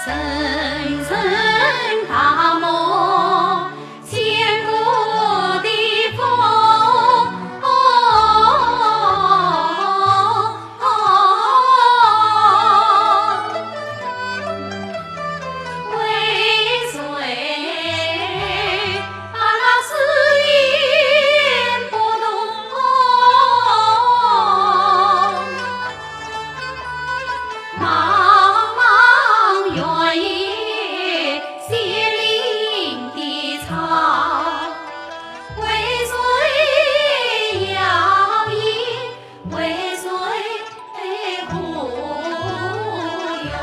声声大梦，千古的风。为谁把那誓言拨动？茫茫原野，血淋的草，为谁摇曳？为谁哭哟？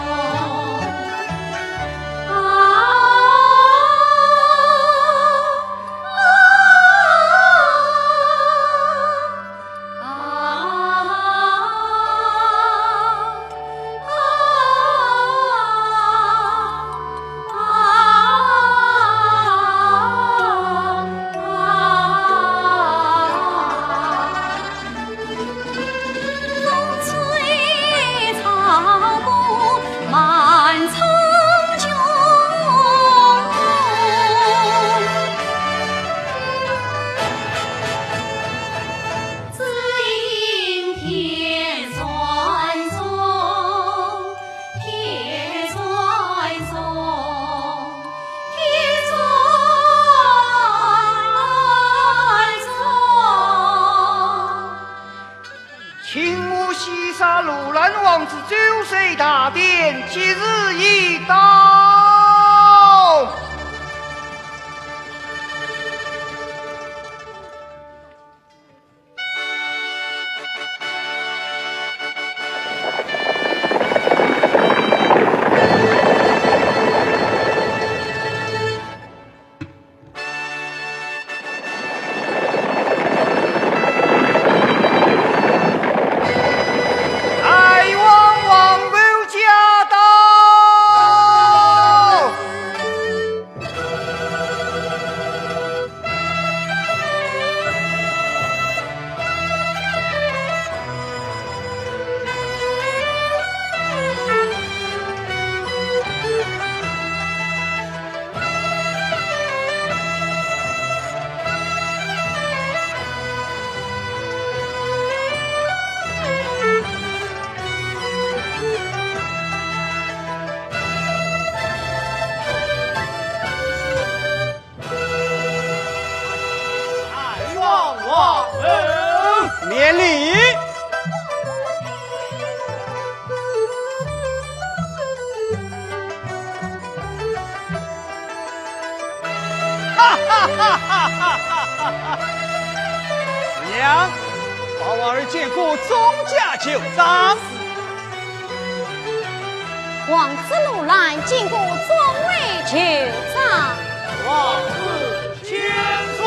风吹草木满城秋，只因天算中，天算中，天算中。请我西沙罗兰王子9岁大典即日已到。来往王母驾到。来往王母免礼。哈哈哈哈哈哈！师娘，把娃儿见过宗家酋长。王子如来见过众位酋长。王子千岁。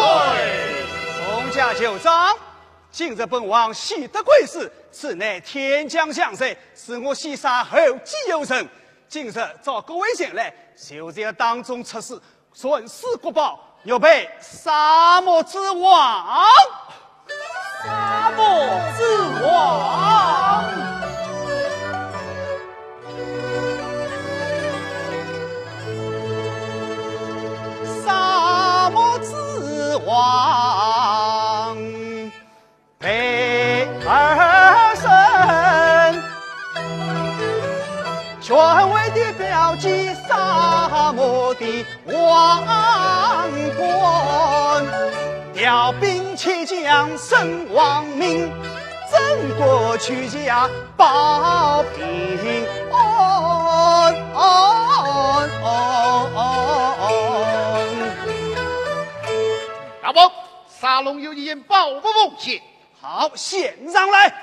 宗家酋长，今日本王喜得贵事，此乃天降祥瑞，使我西沙后继有人。今日召各位前来，就是要当众出事，顺势国宝，要配沙漠之王。沙漠之王。沙漠之王配儿身，权威的标记沙漠的王冠，调兵遣将胜亡命，争国取家保平安。大王，沙龙有一言报不奉献。好，献上来。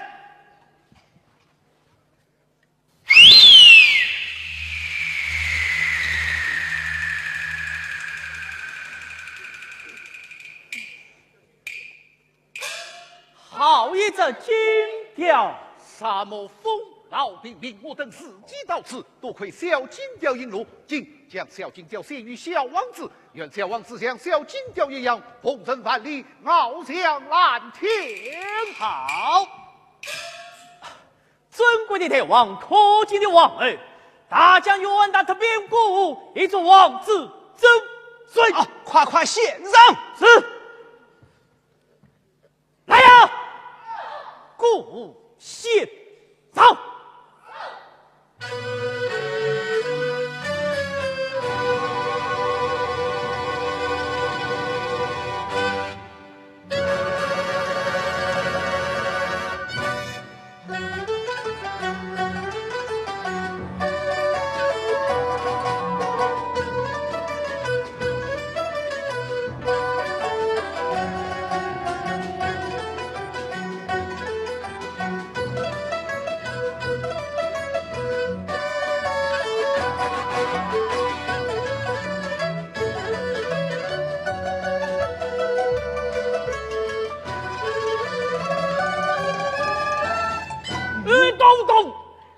好一则金雕，沙漠风老兵兵，我等伺机到此，多亏小金雕引路，今将小金雕献于小王子，愿小王子像小金雕一样，风尘万里，翱翔蓝天。好，尊贵的大王，可敬的王儿，大将元旦特变故，一座王子周岁。好，快献上！是。来呀！故献上。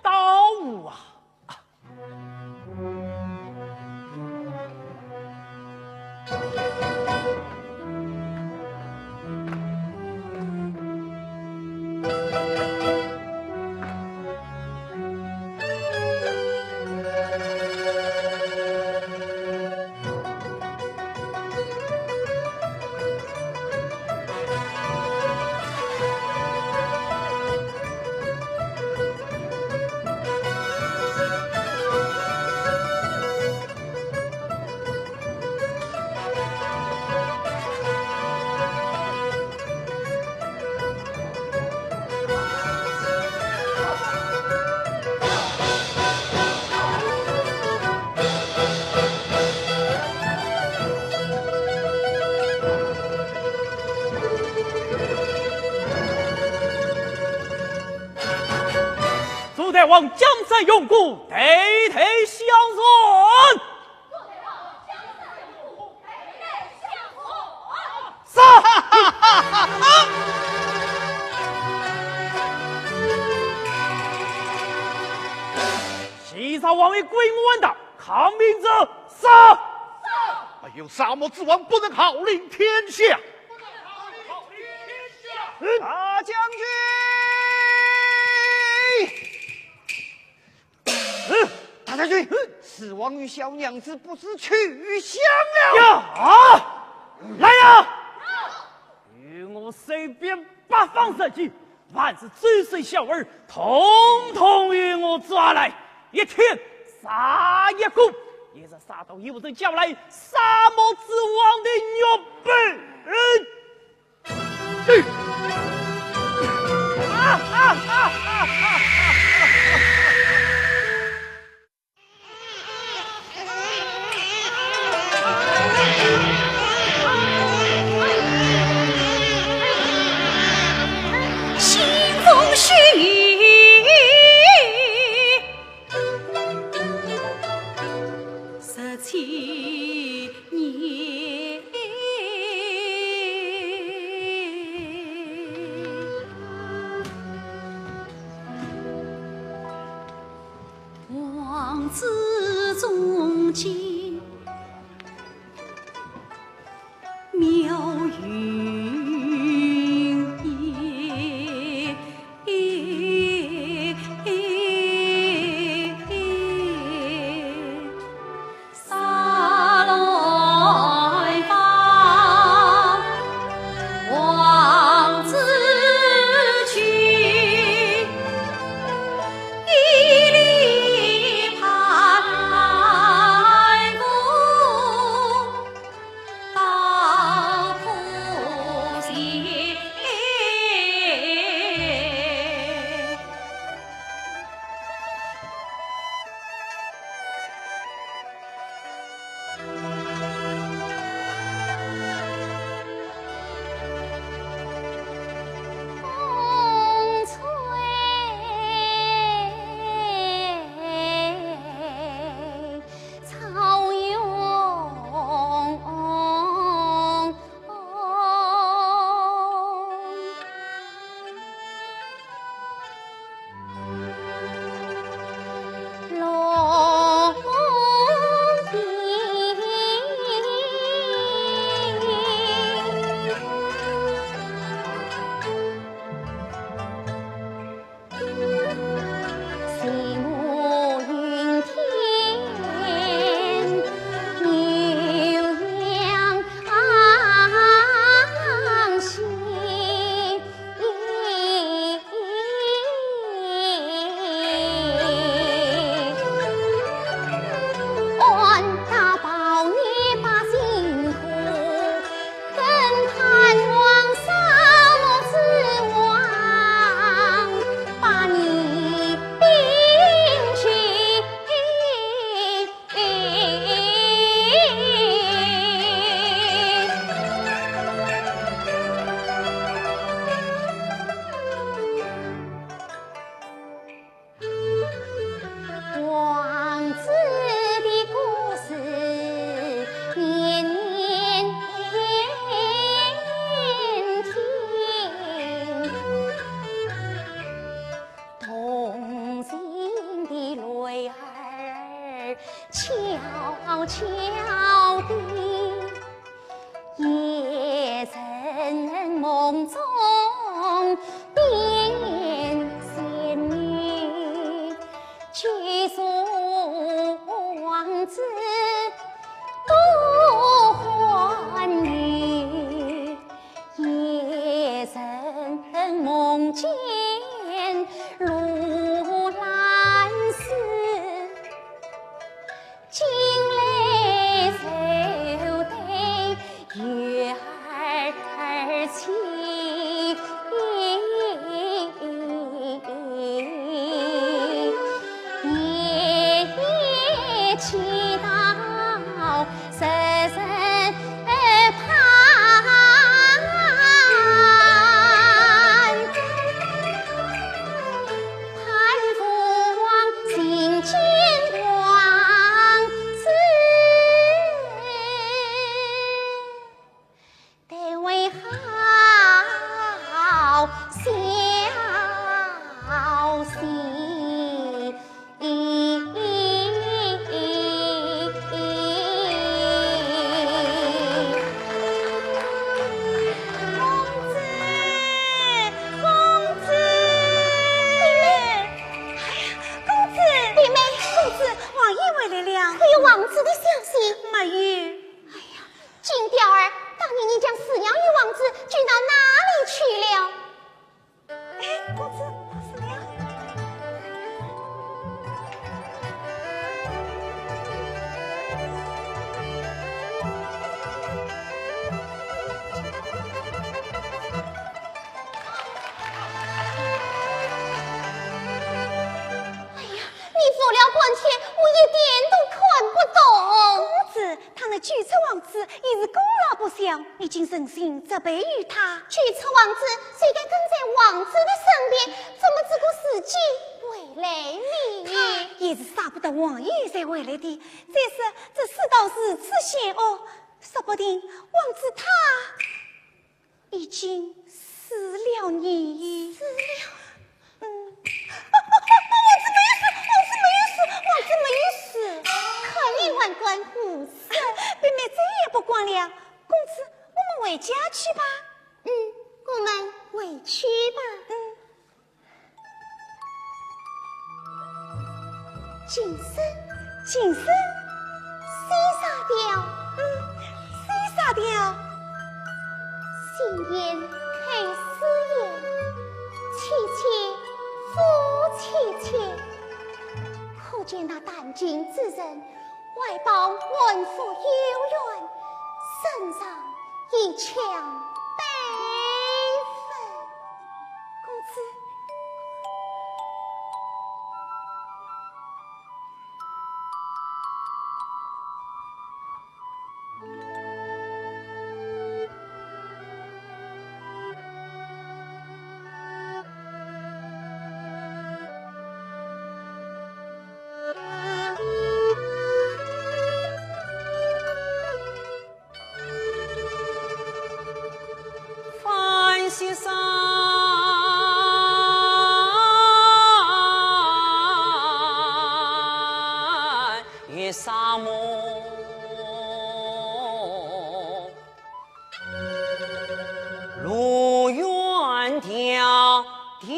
刀物啊！朱大王江山永固，代代相传。杀！西沙王为归我万大，抗命者杀！哎呦，沙漠之王不能号令天下。大将军，大将军，此王与小娘子不知去向了。呀！来呀！与我身边八方神器，凡是追随小儿，统统与我抓来，一天杀一个，也是杀到有人叫来沙漠之王的玉本。清风细雨，17年。王子中间妙云也，撒来吧，王子去。一里盘古到浦西。风吹草涌，龙吟。儿悄悄地，夜深梦中变仙女，去说王子多欢愉，夜深梦见如兰丝，惊雷手对月儿齐。夜祈祷深深盼，盼父王心间王子，得为好消息。可有王子的消息？没有。哎呀，金雕儿，当年你将饲养与王子聚到哪里去了？哎，公子，死了。哎呀，你说了半天，我一点都看不懂。公子，他那巨车王子也是功劳不小，你竟忍心责备于他。巨车王子虽该跟在王子的身边，怎么只顾自己为了你？也是杀不得王爷才回来的。再说这世道如此险恶，说不定王子他已经死了你。死了。王子没有死，可怜宦官无死。妹妹再也不管了，公子，我们回家去吧。我们回去吧。金生，金生，谁杀掉？谁杀掉？新言配私言，妻妾夫妻妾。可见那胆惊之人，外邦温府幽怨，身上一腔悲愤。公子，先生与沙漠，路远迢迢。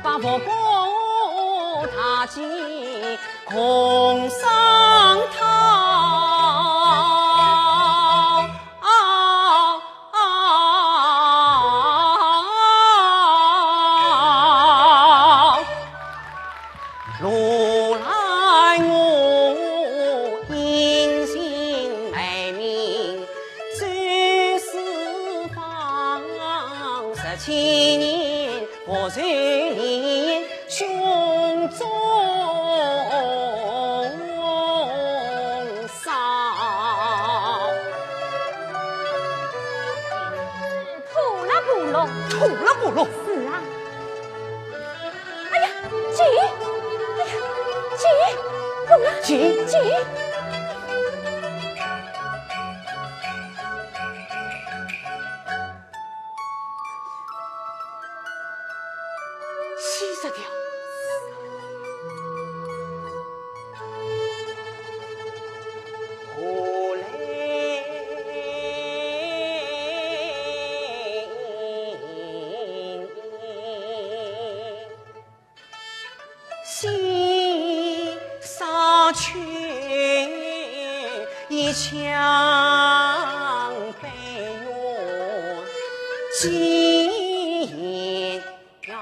把佛过他进空上头，如来我因心为民，最是方17年我随你胸中伤，龙龙。除了不龙，是啊。哎呀，姐，哎呀，姐，龙啊，姐姐。洗着掉。我嘞，心上却一腔悲怨，今忘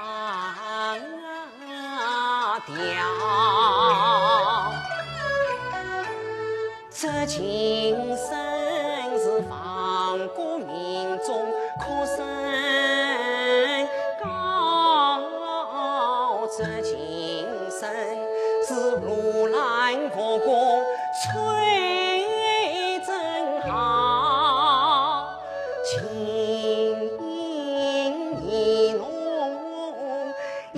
掉。这今生是亡国民众哭声高，这今生是如兰哥哥吹正好，情意浓，意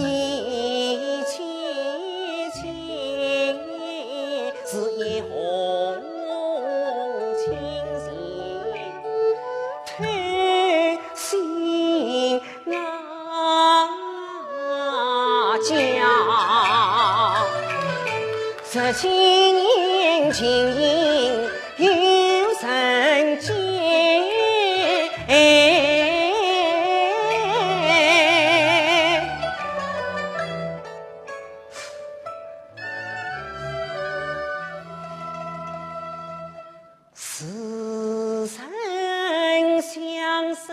凄凄，是一红清心，推心家，这情音情音有神结。似曾相识，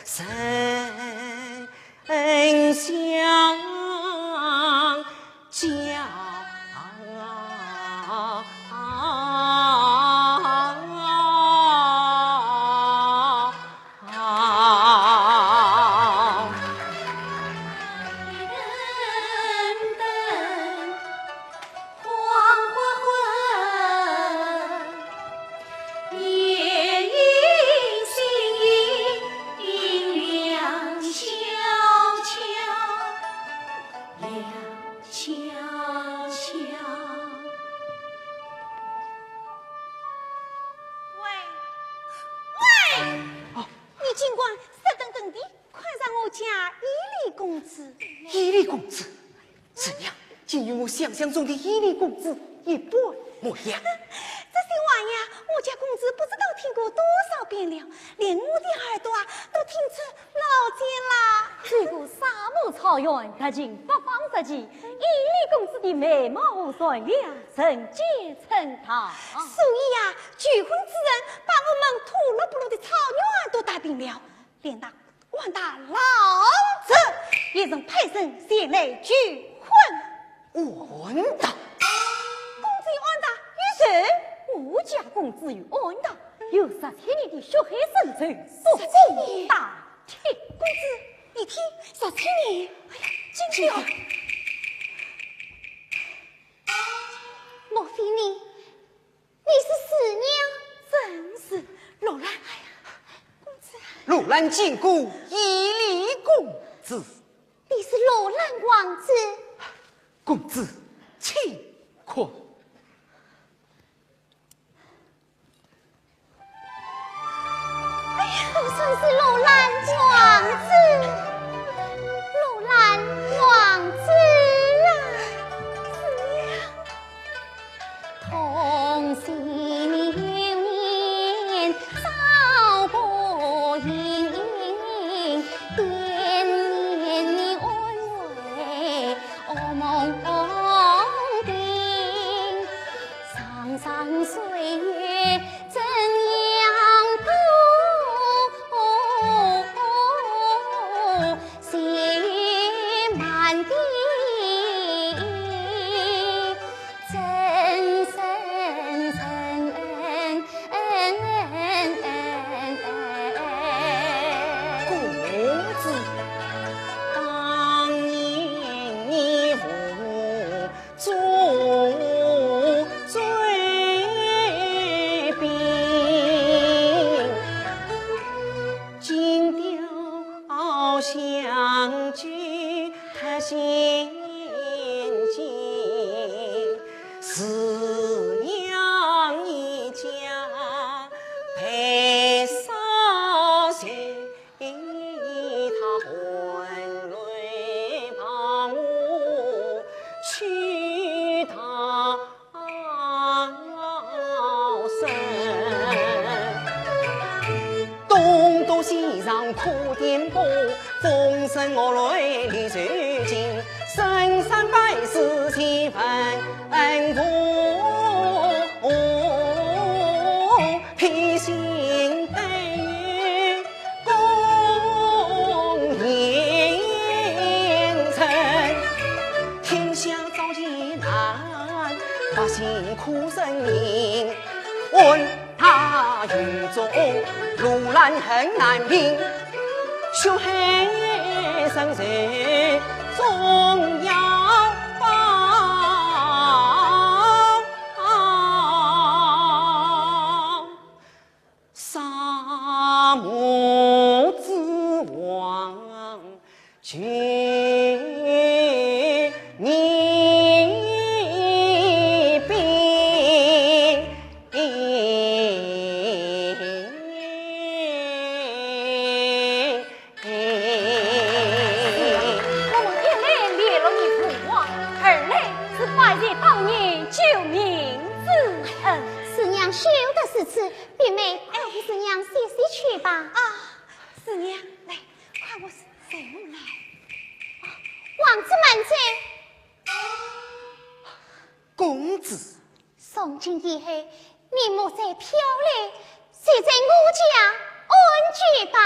曾相交。人灯黄昏昏，夜莺星银亮悄悄，亮悄悄。你尽管色等等地快上我家伊犁公子。伊犁公子，怎样？竟与我想象中的伊犁公子一般模样。这些话呀，我家公子不知道听过多少遍了，连我的耳朵啊都听出老茧啦。这个沙漠草原，可竟北方之际，伊犁公子的美貌和善良，人皆称叹。所以呀，求婚之人把我们土了不落的草原都打平了，连那王大老子也曾派人前来求婚。安达，公子有安达，于是我家公子与安达有17年的血海深仇，所年大铁。公子，你听，17年，哎呀，真的。莫非你是四娘？真是罗兰，哎呀，公子，罗兰禁锢伊犁公子，你是罗兰王子。公子请困。哎呀，我算是罗兰王子，罗兰王子啊，是呀，同心绵少不应，点念你安慰我梦定，长长岁月怎样度？上苦颠簸，风声我来离水尽，深山百世气氛福，披星戴月共迎尘，天下遭劫难，百姓苦呻吟。问他雨中路难很难平，血海深水总要报。沙漠之王绝你兵。休得是此，并没爱护师娘歇歇去吧。啊，师娘，来，快我手来。王子慢走。公子，从今以后，你莫再飘来，随在我家安居吧。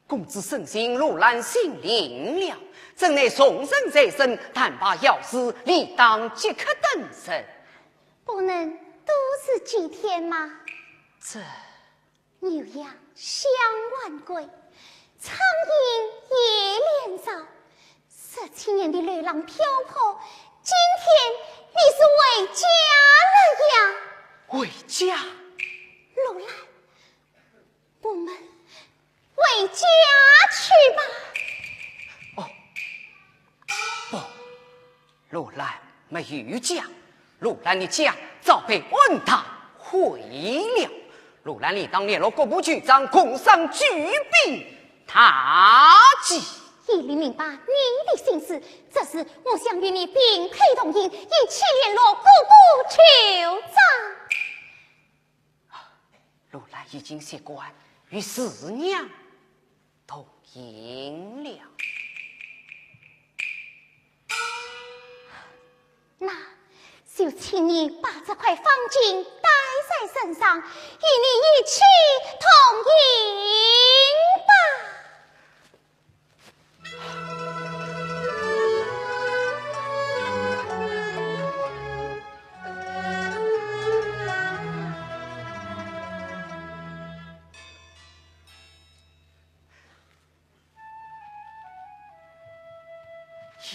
公子圣心如兰心灵了，正乃重生在身，但把要事理当即刻登身。不能多此几天吗？这牛羊相晚归，苍蝇也连早。17年的流浪漂泊，今天你是回家了呀？回家？罗兰，我们回家去吧。不，罗兰没有家。罗兰的家早被恩堂毁了。罗兰你当年了各部局长，共商举兵他击。一理明白你的心思，这时我想与你并辔同营，一起联络各部酋长。罗兰已经习惯与师娘同营了。那就请你把这块方巾带在身上，与你一起同营吧。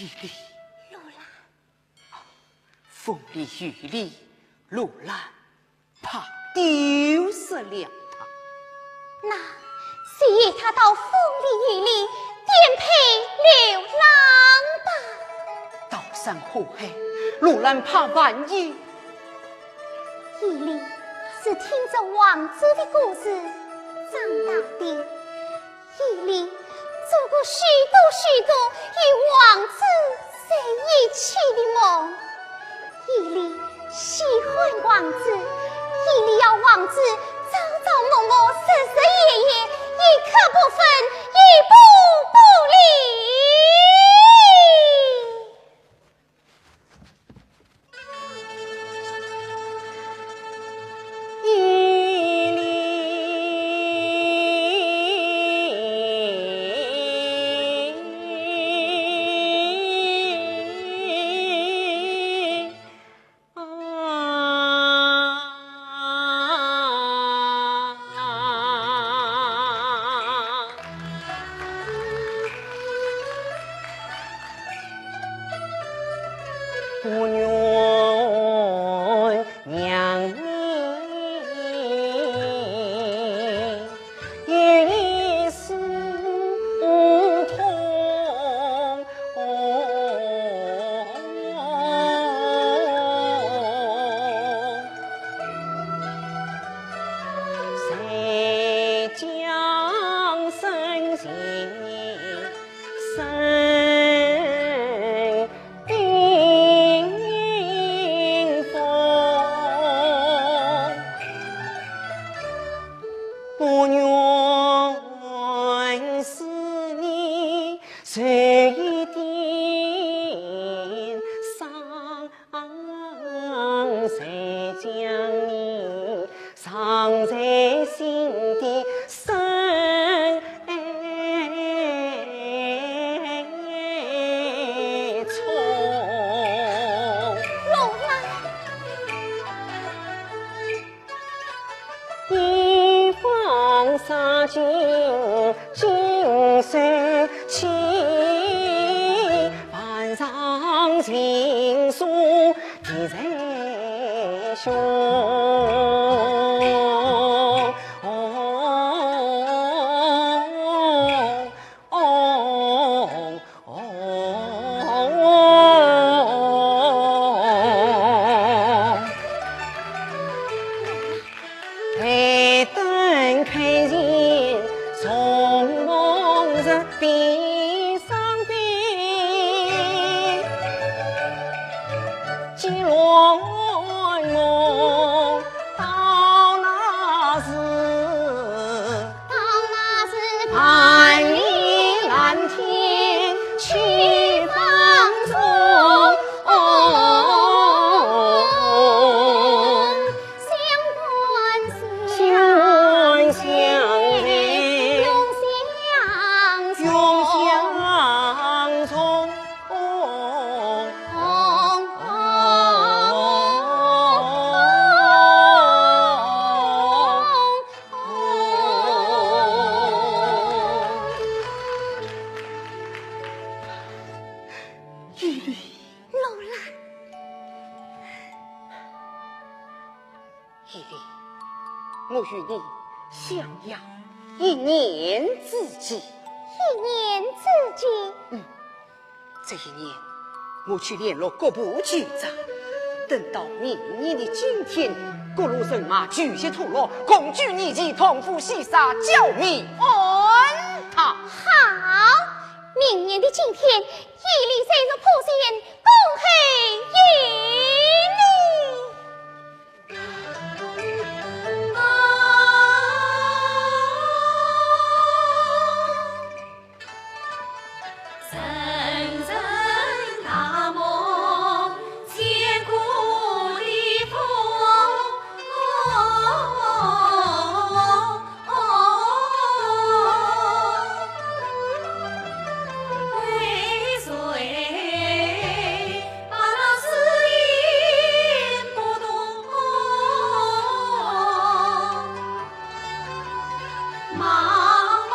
一里罗兰，风里雨里，罗兰怕丢失了他。那随他到风里雨里颠沛流浪吧。刀山火海，罗兰怕万一。伊犁是听着王子的故事长大的，伊犁做过许多与王子在一起的梦。伊犁喜欢王子，伊犁要王子朝朝暮暮、日日夜夜，一刻不分，一步不离。不愿娘你一丝痛，谁将身心生冰封，不愿藏在心底深处。罗兰，一方洒尽金山气，万丈情愫滴在胸。台灯看见从梦日边上边，记落我到那时，盼你蓝天去放纵。我与你相邀一年之计。一年之计，这一年，我去联络各部局长，等到明年的今天，各路人马聚集土落，共举义旗，同赴西沙，剿灭安他。好，明年的今天，一力三十破线，恭喜一力。深深大梦，千古的风。为谁把那誓言不动？茫茫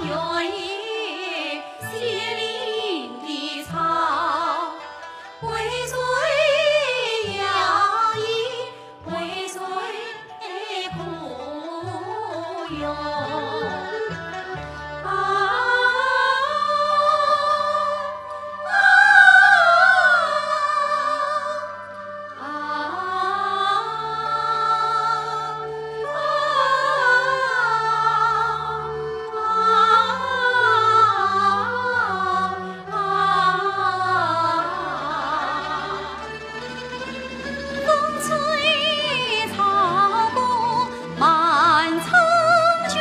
原野，血淋的草，为谁摇曳？为谁哭哟？风吹草过满城秋。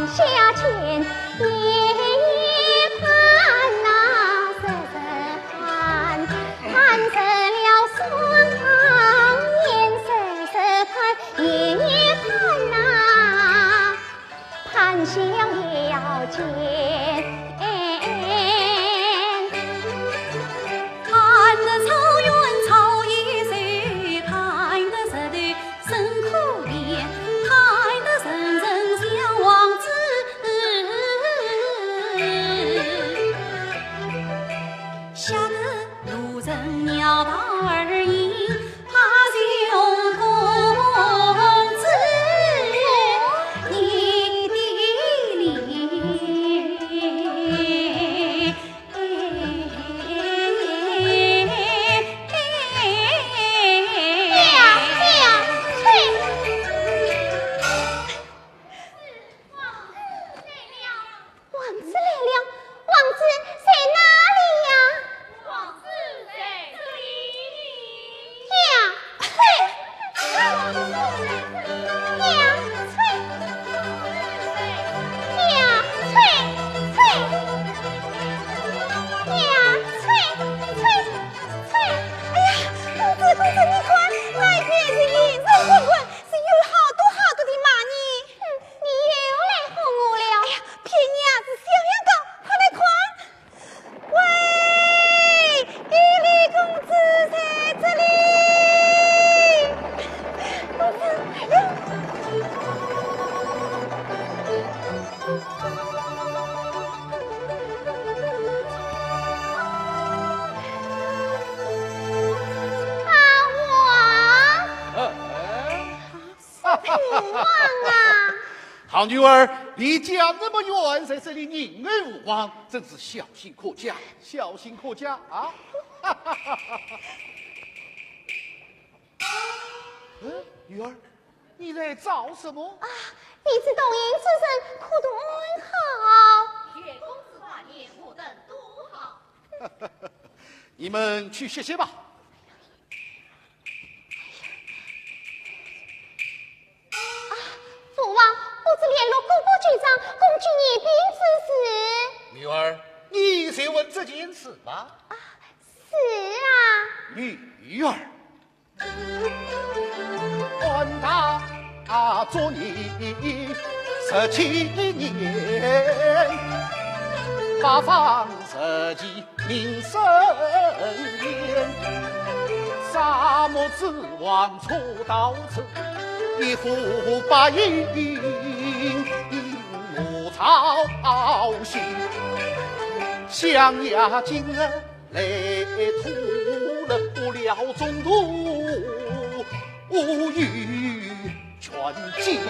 下前，夜夜盼呐，时时盼，盼成了双眼，时时盼，夜夜盼呐，盼相要见。好女儿，离家那么远，在这里宁而无往，真是小心可嘉，小心可嘉啊！女儿，你来找什么？啊，弟子东营之身，苦读安好。岳公子华年，我等多好。你们去歇歇吧。父王，不知联络工部局长，共举议兵之事。女儿，你在问这件事吗？是啊。女儿，管他做你17年，八方十计名声严，沙漠之王错到此。一呼百应，我操心，想呀今儿来吐了不了中途，无语全尽。你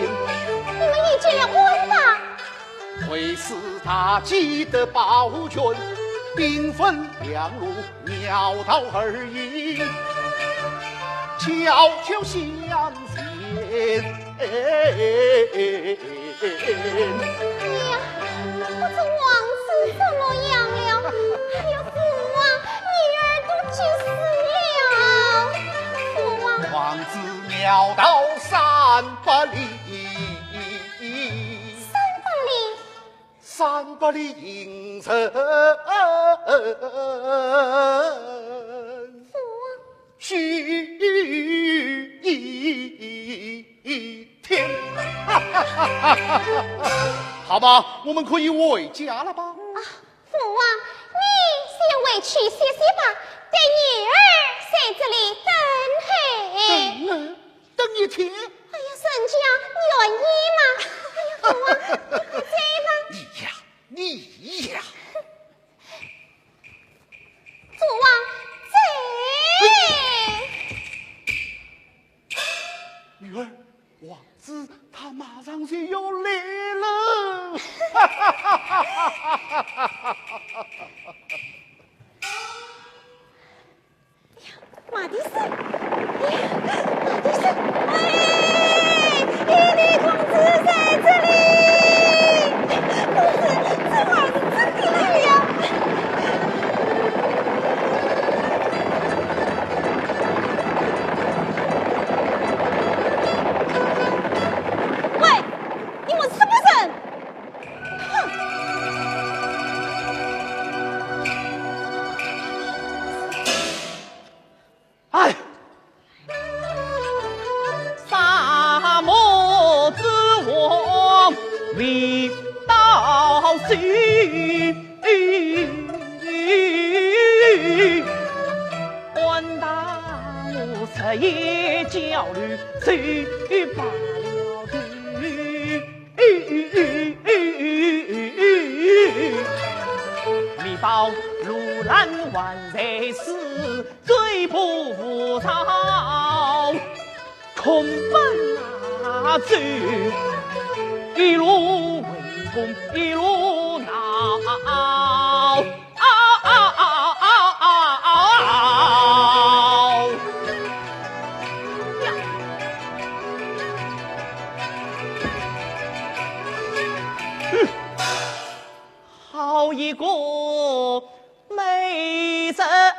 们已见了温吧？会使他记得保全，兵分两路，鸟道而已，悄悄相见。哎呀，我这王子怎么样了？哎呀，父王，女儿都急死了。父王，王子鸟道300里，300里迎尘。父王，须一天，好吧，我们可以回家了吧？父王，你先回去歇歇吧，带女儿在这里等候。等一天。哎呀，沈家愿意吗？哎呀，父王，你快走吧。你呀！父王，女儿，王子他马上就要来了。马蒂斯，马蒂斯，哎，伊利公子在这里。公子，这会儿真的来了。喂，你们什么人？心，换当我彻夜焦虑，谁罢了密报如兰万岁死，罪不复逃，恐怕罪一路围攻，一路闹。好一个美人儿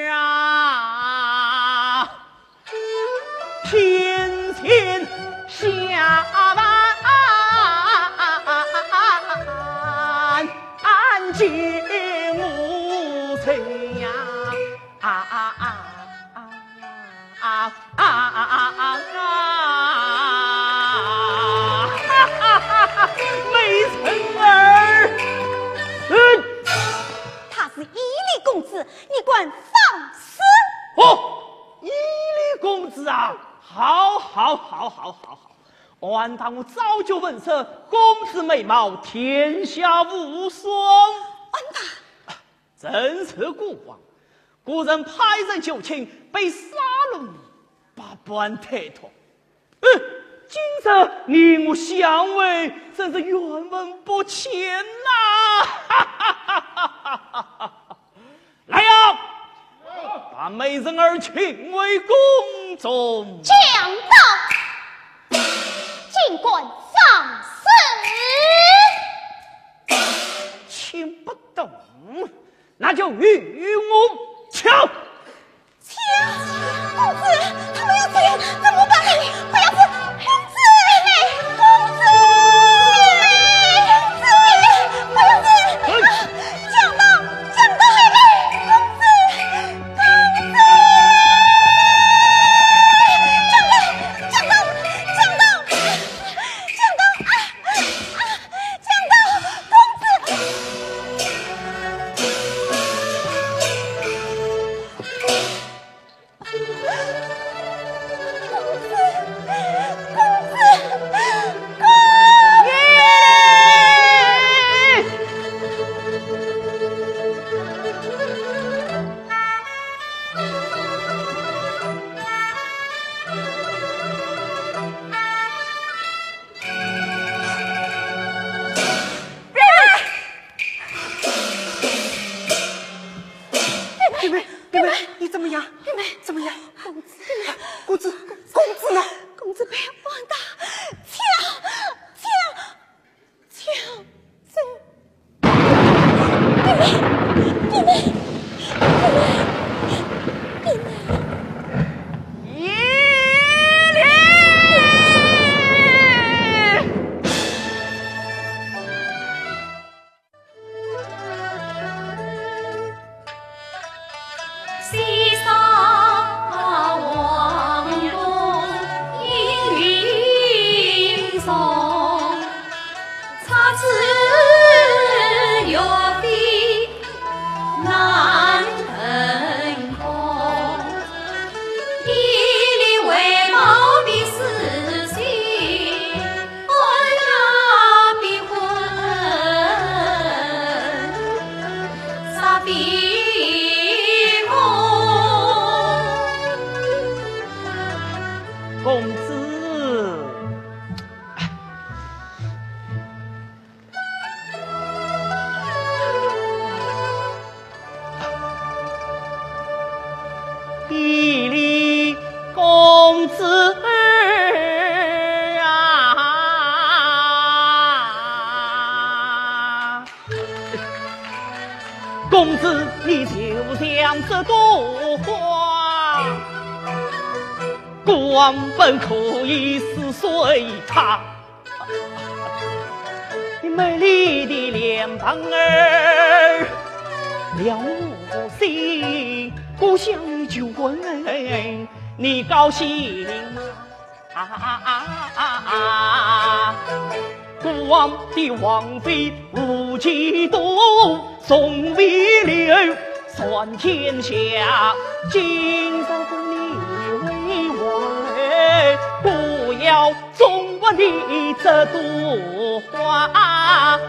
啊！天天下班见无情呀！美人儿，他是伊犁公子，你管放肆！伊犁公子啊，好，俺当我早就闻说公子美貌，天下无双。正是古往，古人派人求亲，被杀了八般铁头。今日你我相会，真是冤枉不浅呐！来呀，把美人儿请为宫中。将到，尽管放肆！请不动，那就与我抢！公子，他们要这样，怎么办呢？不要死！公子，公子，不要死！讲到妹妹，公子，讲到，公子。妹妹，你怎么样？妹妹，怎么样？公子，公子呢？公子被王大抢走！妹妹，西沙王宫应云送，姹紫岳飞难腾空，伊犁为貌比四星，恩雅比婚，傻比。公子，伊犁公子儿啊，公子你就像这朵花。国王本可以撕碎它，你美丽的脸庞儿了我心，故乡就问你高兴吗？孤王的王妃无嫉妒，宋为刘算天下，今朝封你为王，不要纵我的这朵花。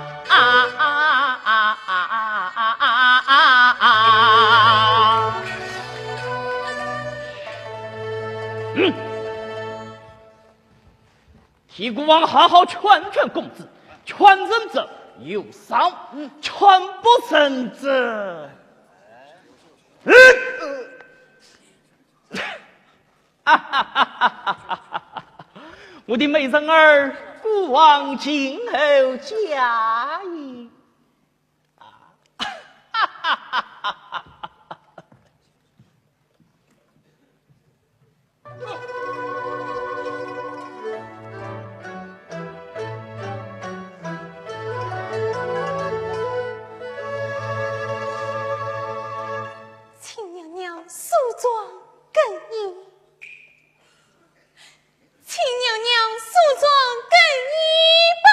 替孤王好好劝劝公子，劝人者有伤，劝不成者，我的美人儿，孤王今后加以。请娘娘梳妆更衣，请娘娘梳妆更衣吧。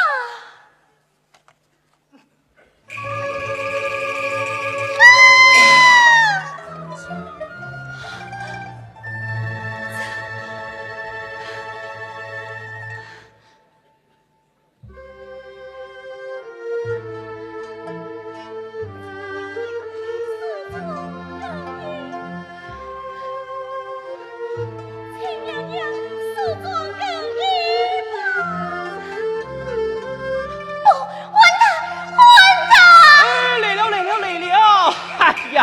请娘娘梳妆更衣吧。哦，完蛋，完蛋！来了！哎呀，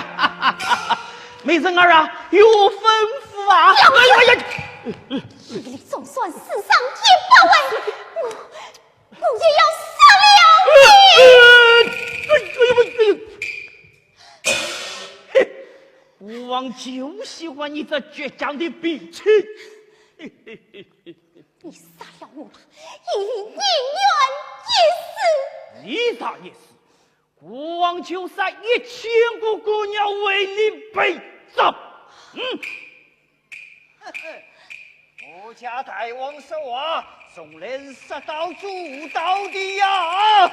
美人儿啊，有吩咐啊！哎呀！你总算死上100位，我也要杀了你！孤王就喜欢你这倔强的脾气。你杀了我，一定宁愿一死。你咋也是？孤王就杀1000个姑娘为你陪葬。我家大王说话，总能说到做到的呀。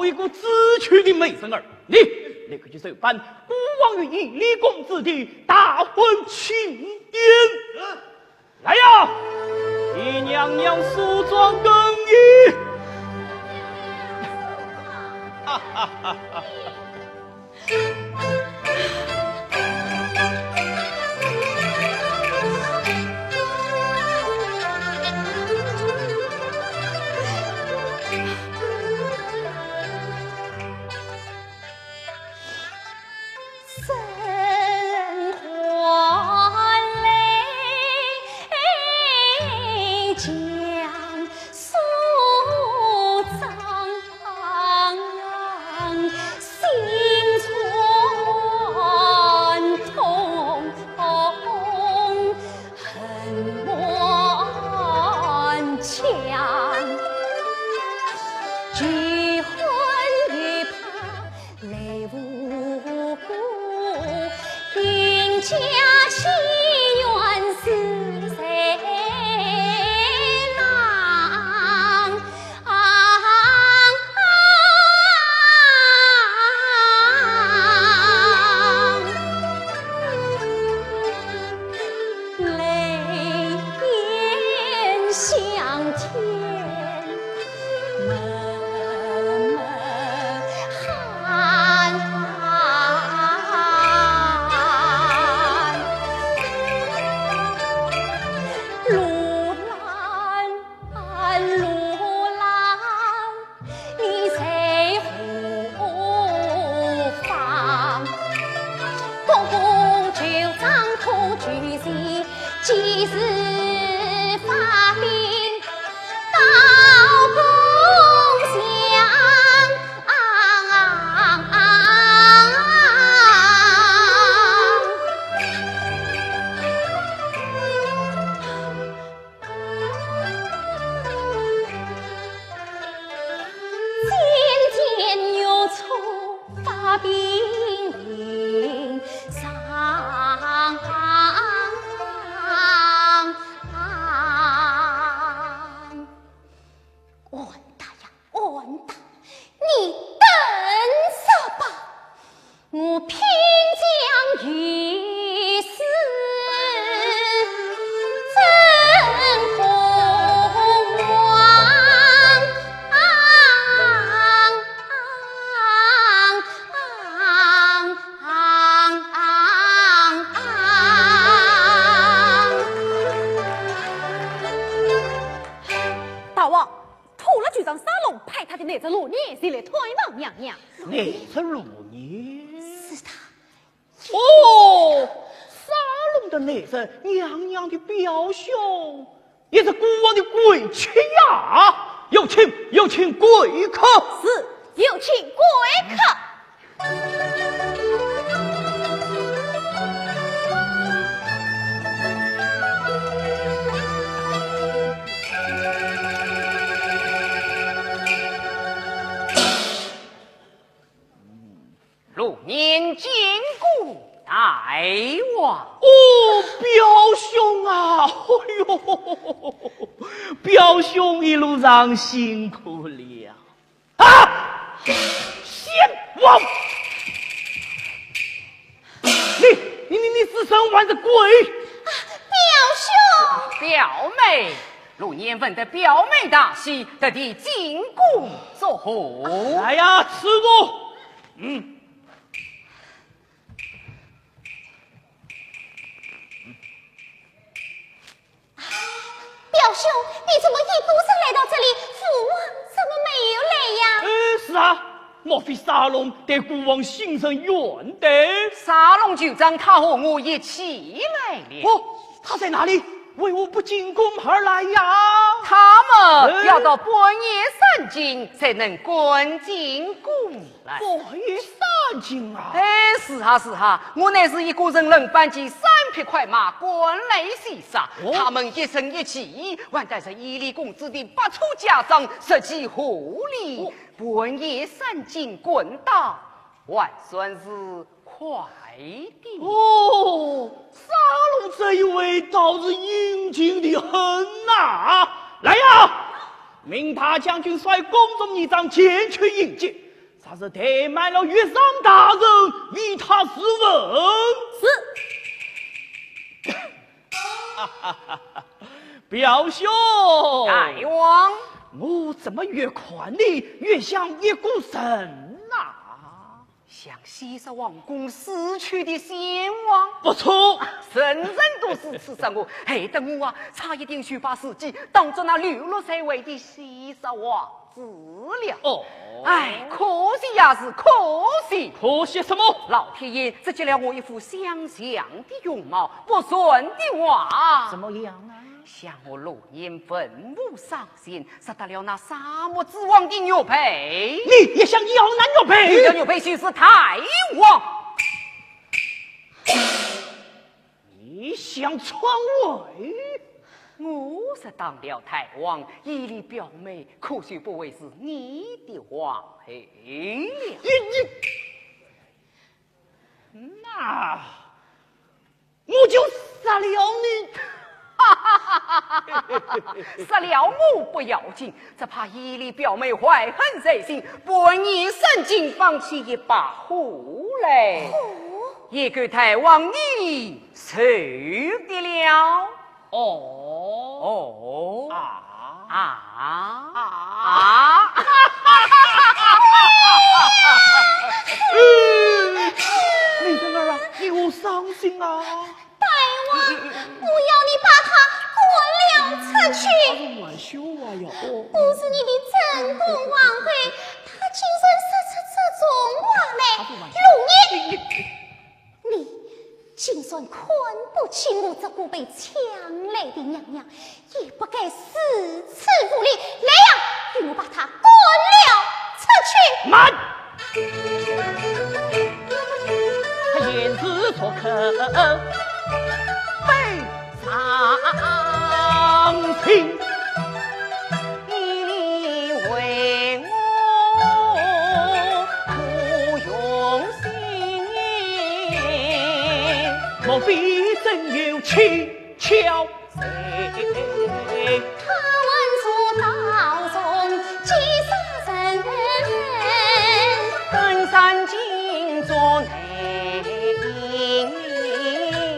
一个知趣的美人儿，你立刻去收办孤王与义理公子的大婚庆典。来呀，替娘娘梳妆更衣。哈哈哈哈！是发兵到故乡。渐渐又从发兵营上。完蛋呀，完蛋！你等着吧，我偏将于死真红王。大王，偷了局长沙龙派他的那只罗年谁来推王娘娘？那只罗年是他。哦，沙龙的那只娘娘的表兄，也是孤王的贵妾呀！有请贵客。是，有请贵客。路年进宫大王。哦，表兄啊，哎呦，表兄一路上辛苦了啊！先王，你是身还是鬼？表妹，路年闻得表妹大喜，特地进宫作贺。来呀，吃过。表兄，你怎么一孤身来到这里？父王怎么没有来呀？是啊，莫非沙龙对国王心生怨德？沙龙局长他和我一起来了。哦，他在哪里？为我不进宫而来呀？他们要到半夜3更才能滚进宫来。半夜3更啊！是哈，我乃是一个人能搬起3匹快马滚来西沙，他们一生一起，还带着伊犁公子的8处家长设计护理，半夜3更滚到，还算是快的。哦，沙龙这一位倒是英俊的很呐！来呀，命他将军率宫中仪仗前去迎接。他是怠慢了岳上大人，为他试问。是。表兄，大王，我怎么越看你越像一股神呐？像西沙王宫死去的先王。不错，人人都是刺杀我，害得我啊，差一点去把自己当做那66岁位的西沙王子了。哦，哎，可惜呀，是可惜。可惜什么？老天爷只给了我一副相像的容貌，不顺的话，怎么样啊？像我路年坟墓上仙，杀得了那沙漠之王的牛培。你也想要那牛培？这牛培须是太王。你想篡位？我是当了太王，伊犁表妹可许不会是你的王妃了。那我就杀了你。杀了我不要紧，只怕伊犁表妹怀恨在心，半夜3更放弃一把火来，也给太王你受得了。哦美人儿啊，你好伤心啊！大王，不要你把他滚了出去！玩笑啊呀！不是你的正宫王妃，她竟然说出这种话来，龙爷，你竟算困不起我这个被抢来的娘娘，也不该私赐无礼。来呀，与我把她赶了出去。慢！他言之所可非常情，你为我苦用心，莫非真有蹊跷？他问出道中几杀人，登山尽做内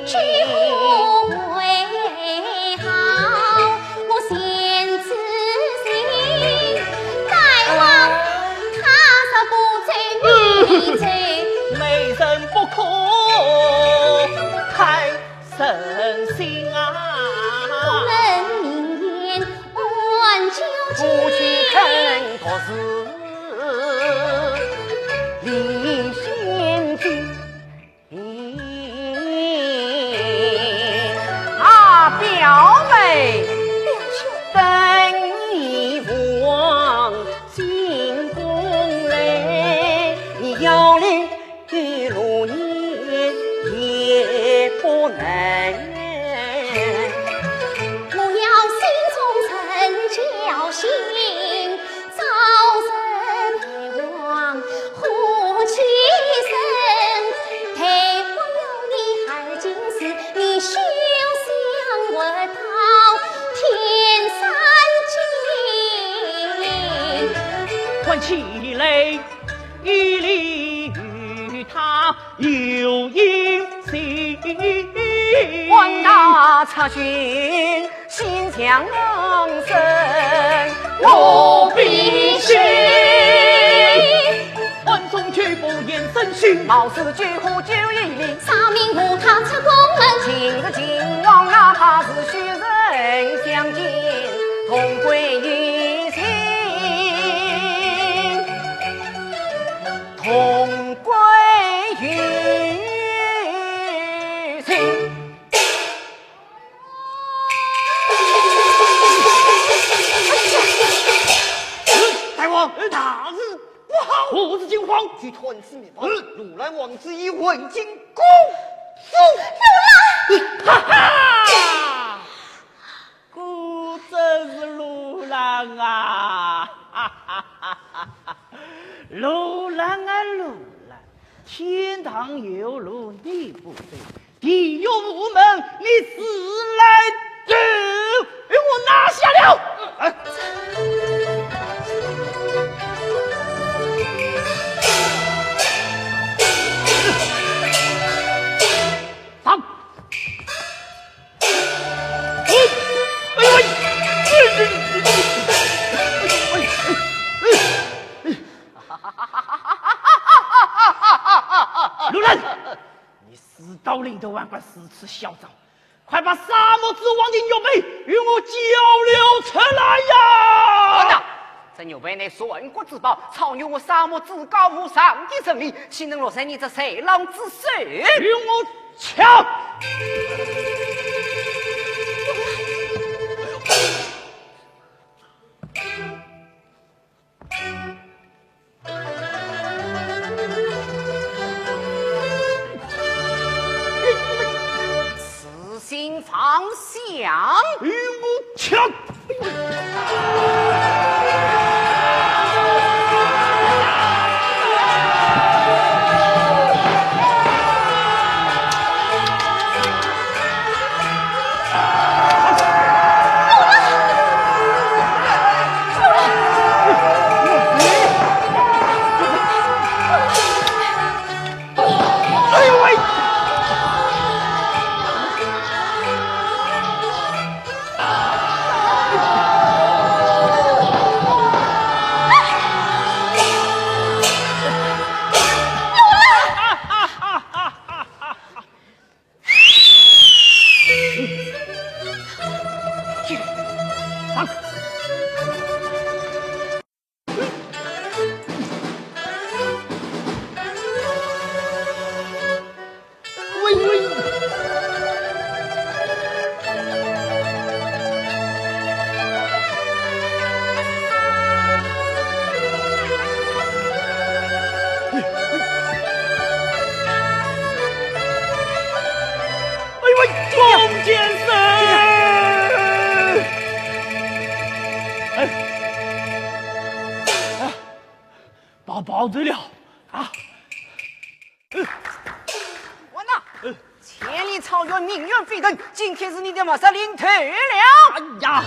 去护为好，我先自信，待望他是不罪你罪。美人不可太深心啊！人明言挽救夫妻肯托事，李先君。表妹，等你父王进宫来，你要来一路你也不能。我要心中曾侥幸，早生陪王护其身。陪我有你而今时，你休想我到天山境。关起来，一礼与他有因心。万大察君，心强能生，我必须。万众却不言声讯，貌似举虎就一礼，上明护他出宫门，今日靖王啊，他是虚人相见，同归于尽，同归于尽。大王，大事不好！我是惊慌，据传此密报，如兰王子已未进宫。哈哈！果真是如兰啊！哈哈哈哈！如兰啊，如兰，天堂有路你不走，地狱无门你自来走，给我拿下了！放！路人，你死到临头还管四次嚣张，快把沙漠之王的牛背与我交流出来呀！好的，这牛背乃孙国之宝，草牛我沙漠至高无上的神力，岂能落在你这豺狼之手？与我抢！此心方向，与我抢！保对了啊！我呐，千里草原，命运非等，今天是你的马杀领退了。哎呀！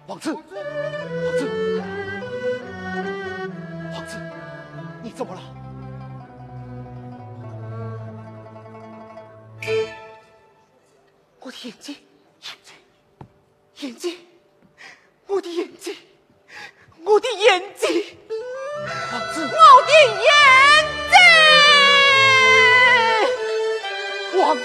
王子，你怎么了？我的眼睛，眼睛，我的眼睛，我的眼睛，王子，我的眼睛，王子。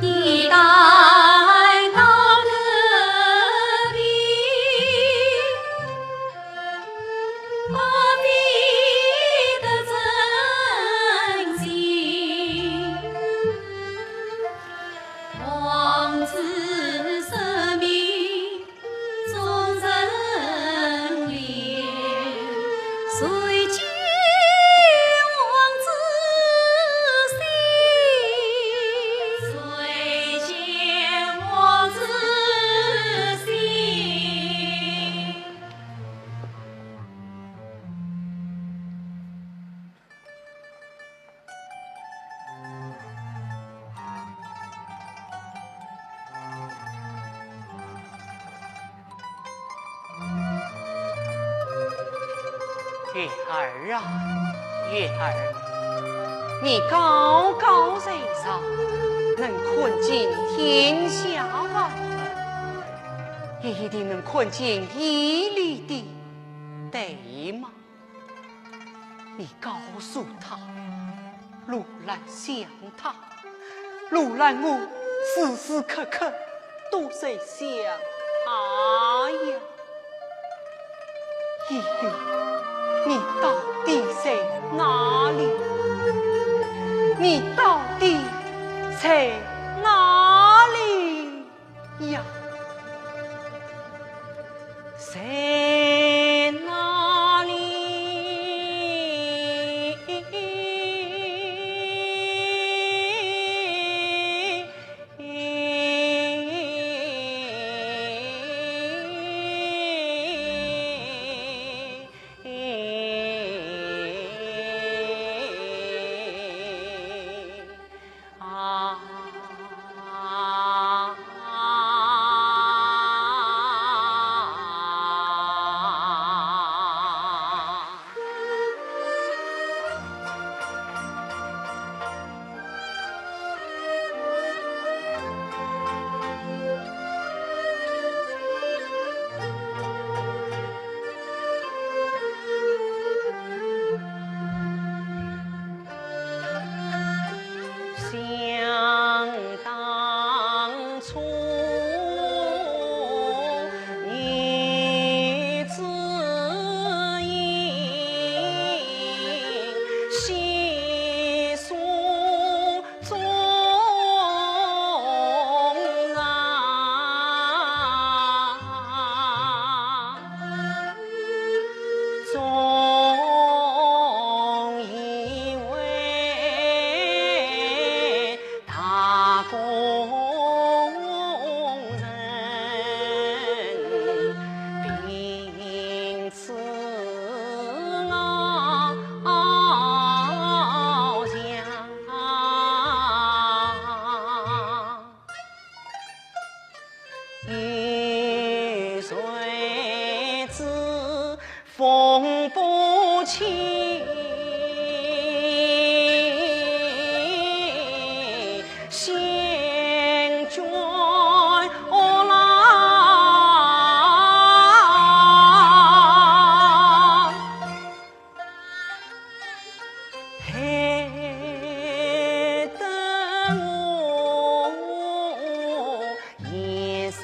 一代到这里，何必的真心？王子生命忠贞烈，虽见王子心，虽见王子心。月儿啊，月儿，你高高在上，能困尽天下万民，也一定能困尽一粒的，对吗？你告诉他，如兰想他，如兰我时时刻刻都在想他呀。依依，你到底在哪里？你到底在哪里呀？在哪里？啊！害得我一生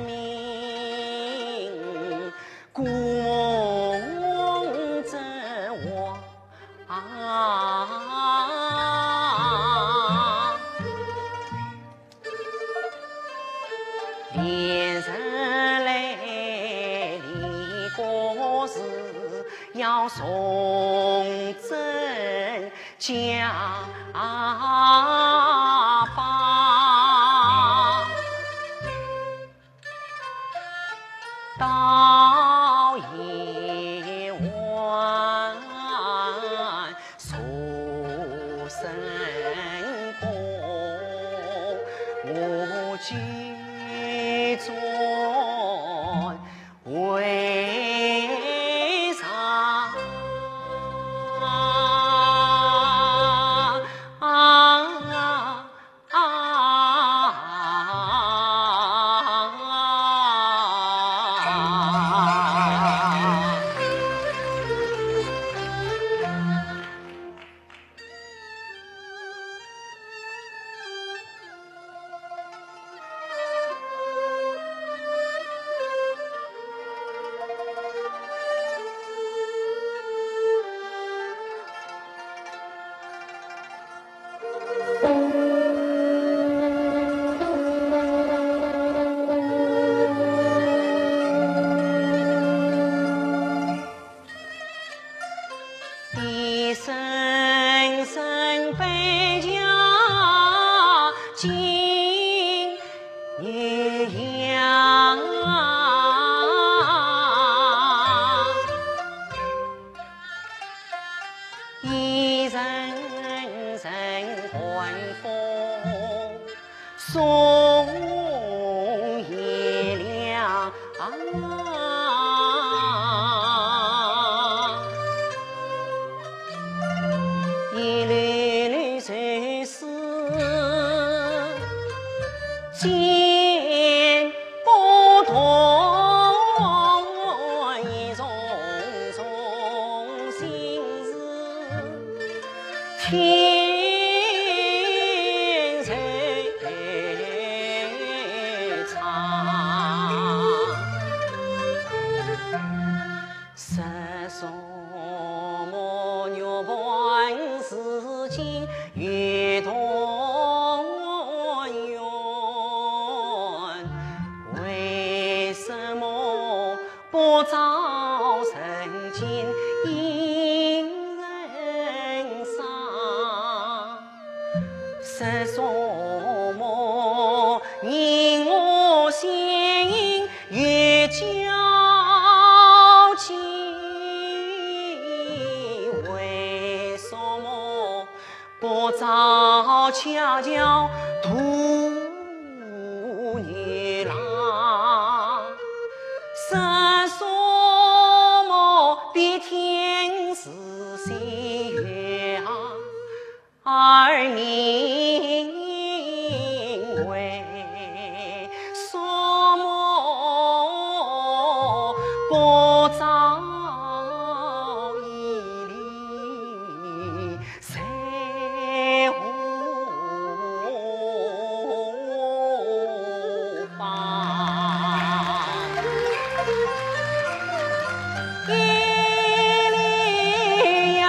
命孤梦着我连日来离国事要送真家邦，到夜晚出神功，我记着为啥？一声声悲家尽一样，一阵阵寒风送夜凉。一缕缕垂丝剪不断，一重重心事天在唱。十双母牛伴世间越同源，为什么不早曾经因人伤？十双母引我心越交集，为什么不早恰巧渡你郎？十双母比天是新月而明，为什么不早一里在何方？一里呀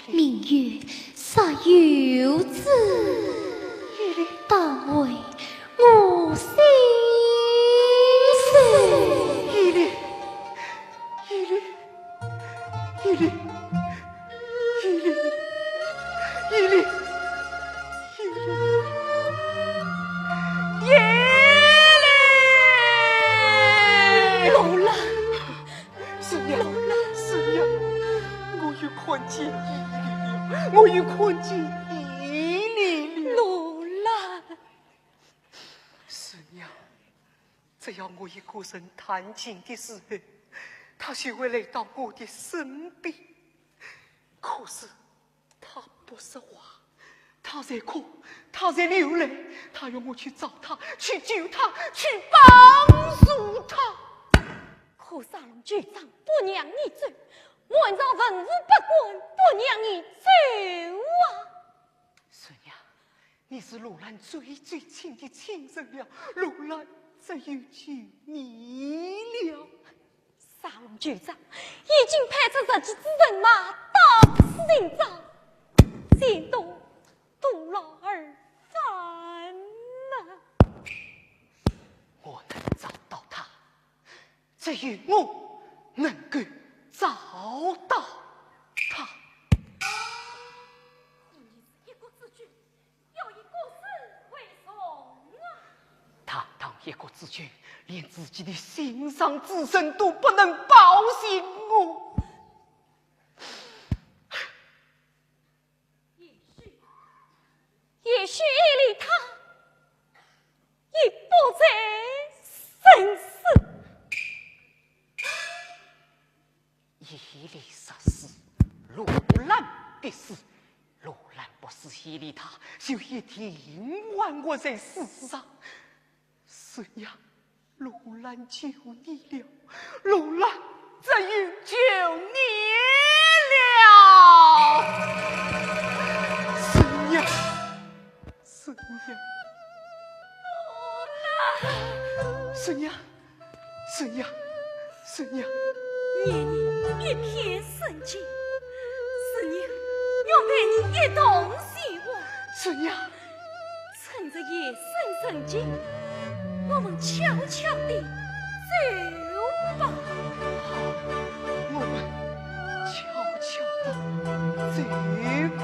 明月撒游子，当为我心碎。依莲，依莲，依莲，依莲，依莲，依莲，罗兰，是娘，是娘，我又看见依莲了，我又看见依莲了。罗兰，是娘，只要我一个人弹琴的时候，他就会来到我的身边。可是他不说话，他在哭，他在流泪，他要我去找他，去救他，去帮助他。可沙龙局长不让你走，万朝文武百官不让你走啊！孙娘，你是罗兰最亲的亲人了，罗兰只有求你了。沙龙局长已经派出10几支人马到此寻找，先动杜老二烦呐！我能找到他，只有我能够找到他。一国之君，要以国事为荣啊！他当一国之君，连自己的心上之身都不能报信我。也许伊丽他已不在生死。伊丽杀死罗兰的事，罗兰不是伊丽他，就一定还我在世上。孙娘，罗兰救你了，罗兰只有救你了。孙娘，孙娘，孙娘，孙娘，孙娘。夜里一片深情，思念要陪你一同醒悟。孙娘，趁着夜深人静，我们悄悄地走吧。我们悄悄地走吧。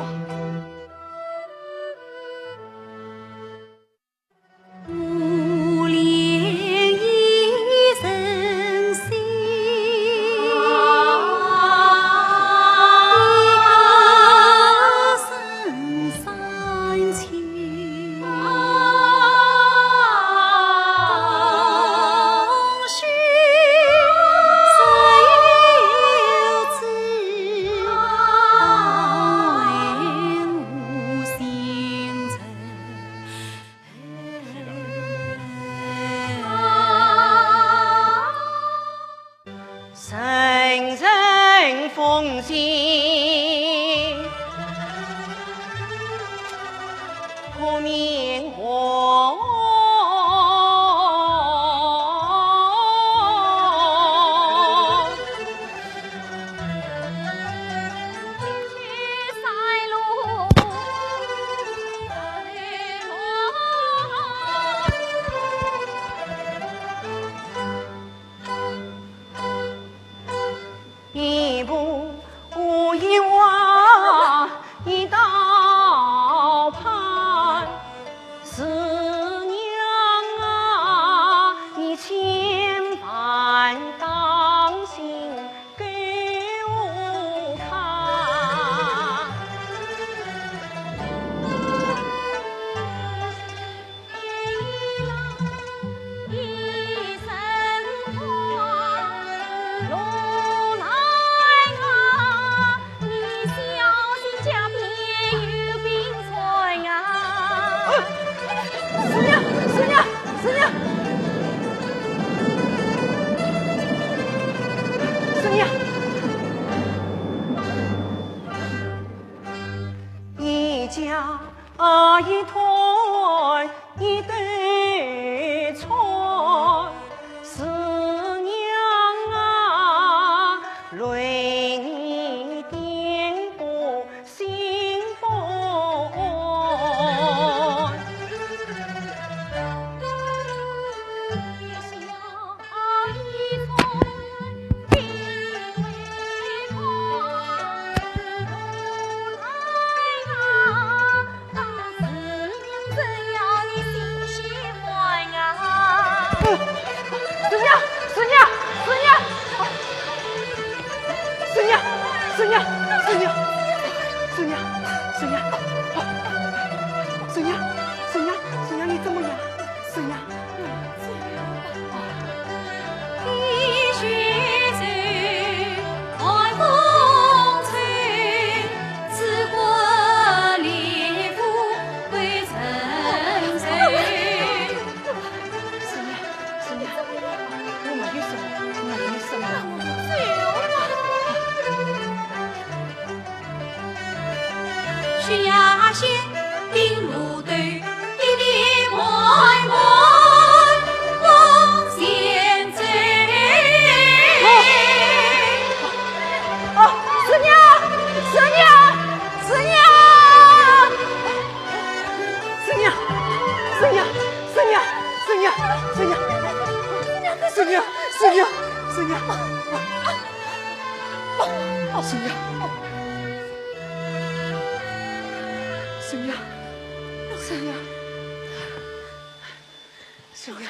一团一对船，思娘啊，泪孙娘，孙娘，孙娘，孙娘，孙娘，孙娘，孙娘，你怎么样？孙娘。悬崖线，定路对，一列快快往前走。师娘，师娘，师娘，师娘，师娘，师娘，师娘，师娘，师娘，师娘，师娘，师娘。孙娘，孙娘，孙娘。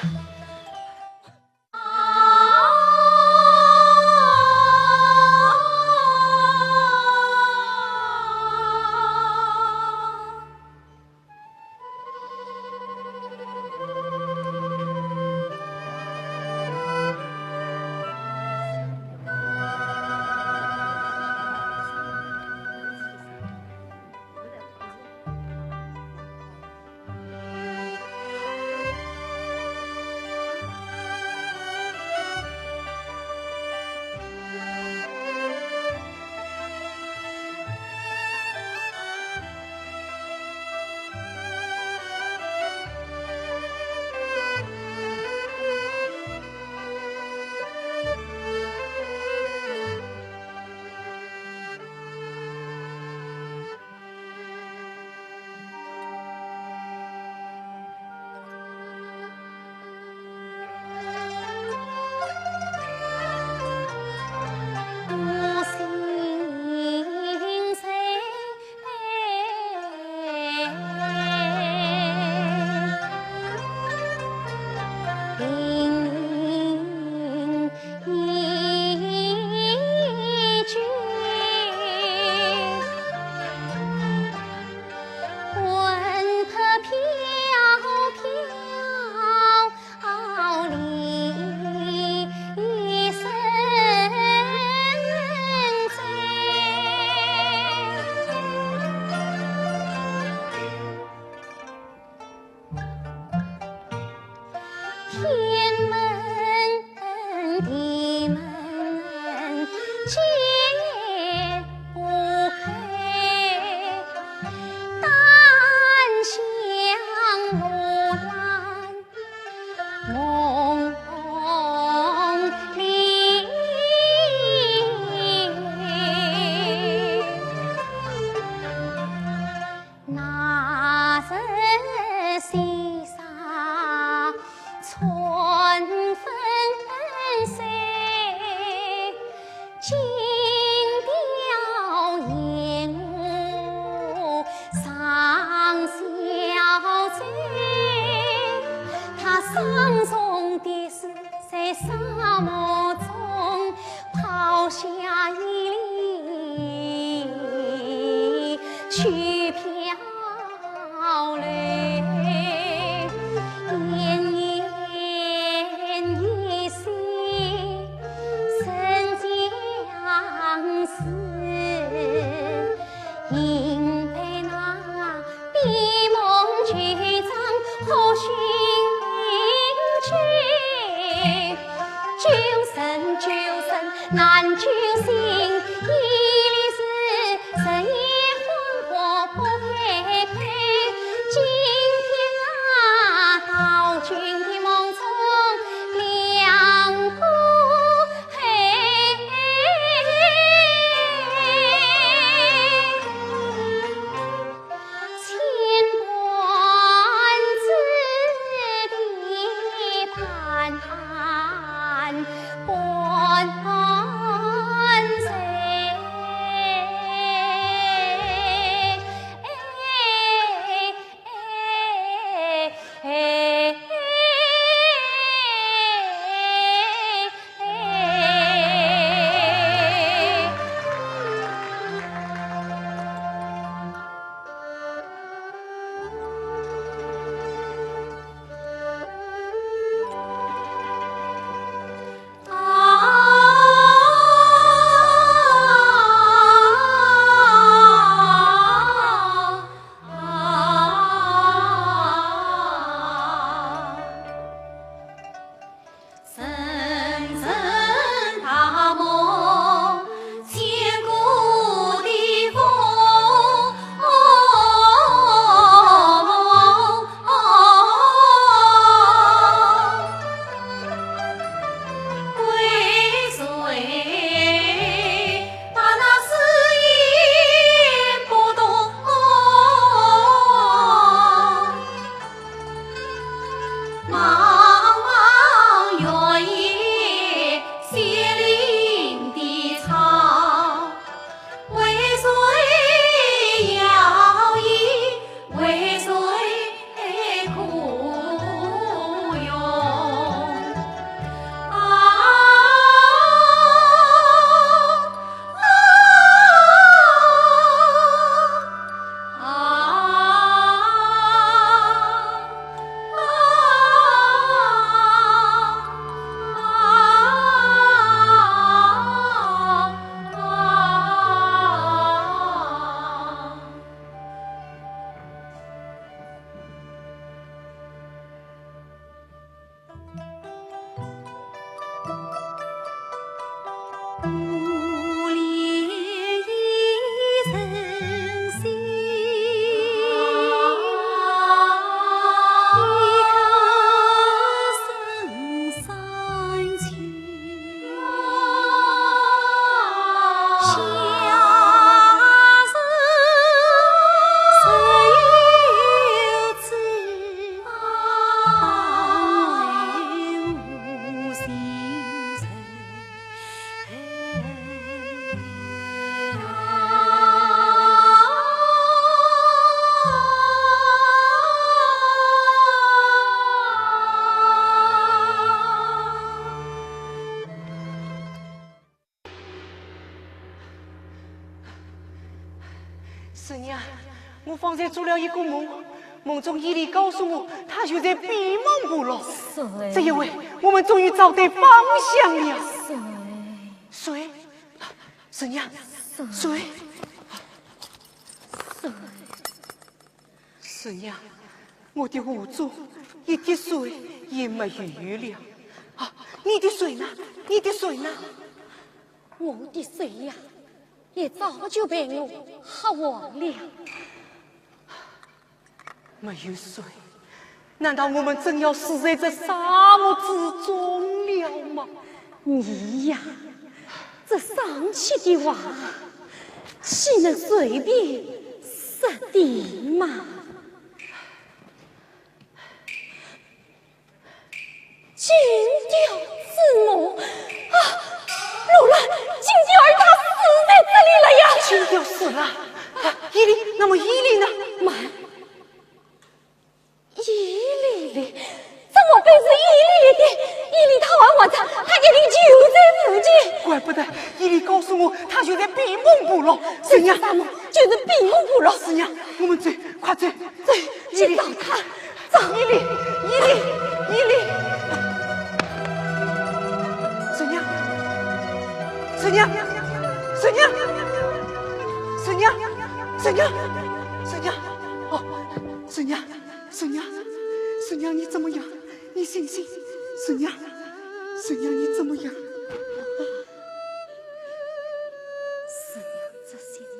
难救心，一里是日夜惶惑。师娘，我方才做了一个梦，梦中伊犁告诉我，他就在闭门部落。这一回，我们终于找对方向了。谁？师娘，谁？师娘，我的无助，一滴水也没余了。啊，你的水呢？你的水呢？我的水呀，也早就被我喝完了。没有水，难道我们真要死在这沙漠之中了吗？你呀，这丧气的话，岂能随便说的嘛？金雕自我啊！路兰，金雕儿他死在这里了呀！金雕死了，伊犁，那么伊犁呢？妈，伊犁哩，怎么被是伊犁的？伊犁他玩我他一定就在附近。怪不得伊犁告诉我，他就在闭门部落。师娘，就是闭门部落。师娘，我们走，快走，走，去找他。走，伊犁，伊犁。师娘，师娘，师娘，师娘，师娘，师娘，哦，师娘，师娘，师娘，你怎么样？你醒醒，师娘，师娘，你怎么样？师娘这些年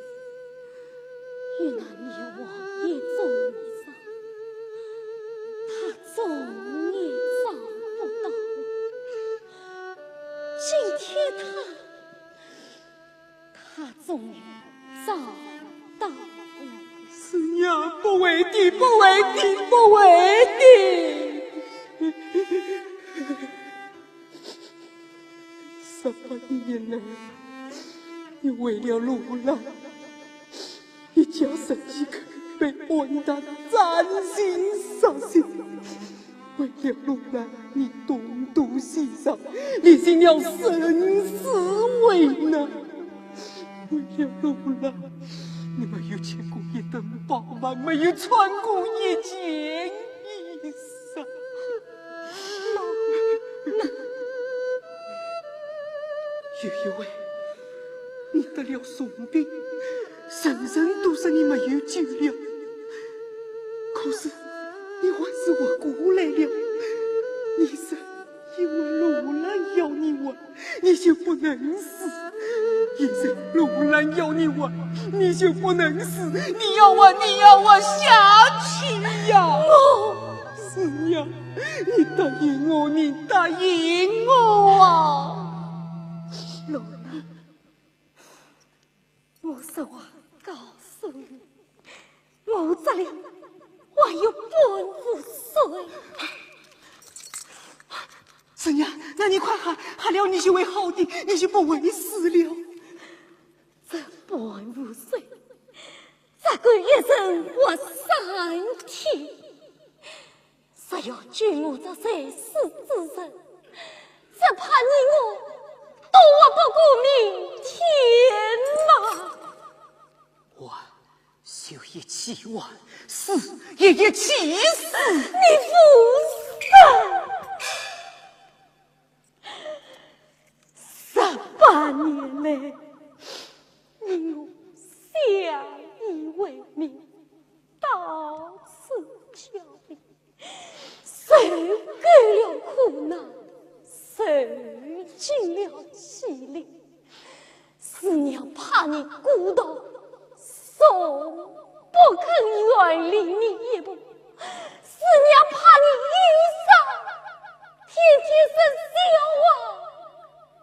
与那女王也终于上，她终也找不到我。今天她终于找到我。师娘，不为的，不为的，不为的。18年来，你为了路兰，一家10几个被混蛋斩心杀心。为了路兰，你东渡西上，历尽了生死为难。为了路兰，你没有牵过一顿饱饭，没有穿过一件衣裳。有一回，你得了重病，人人都说你没有救了。可是你还是活过来了。你说，因为路兰要你活，你就不能死；因为路兰要你活，你就不能死。你要我下去呀！师娘，你答应我，你答应我啊！路兰，我实话告诉你，我这里还有半壶水。师娘，那你快喝，喝了你就会好的，你就不会死了。这半壶水，这个一生活3天，谁要救我这在世之人，只怕你我都活不过明天嘛。我就一起玩，死也一起死。你不死，18年来，你我相依为命，到此交离，谁给了苦难，谁尽了气力。师娘怕你孤独，总不肯远离你一步。师娘怕你忧伤，天天生笑话，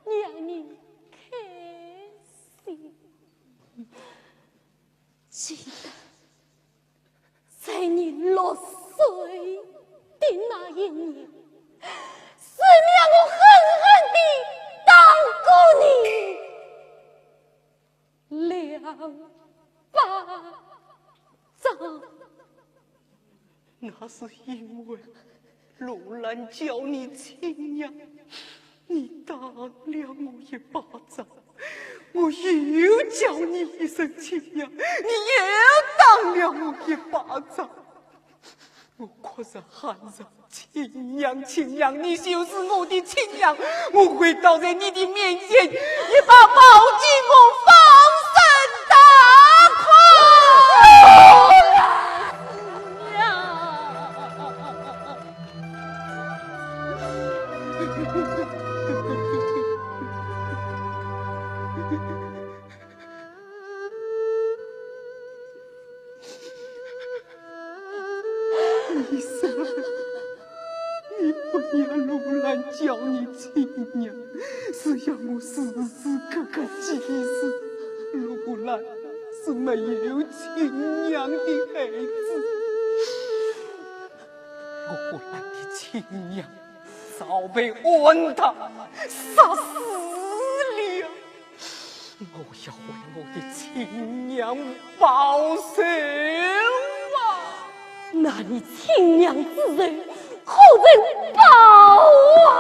让你开心。记得在你6岁的那一年，师娘我狠狠地打过你2巴掌。那是因为陆兰叫你亲呀，你打了我1巴掌，我又叫你一声亲呀，你又打了我1巴掌。我可是喊着亲娘亲娘，你就是我的亲娘，我会倒在你的面前，一把抱紧我放声大哭。医生，你不要陆兰叫你亲娘，是要我时时刻刻记住，陆兰是没有亲娘的孩子。陆兰的亲娘早被恩他杀死了，我要为我的亲娘报仇啊！那你亲娘之恩何人报啊？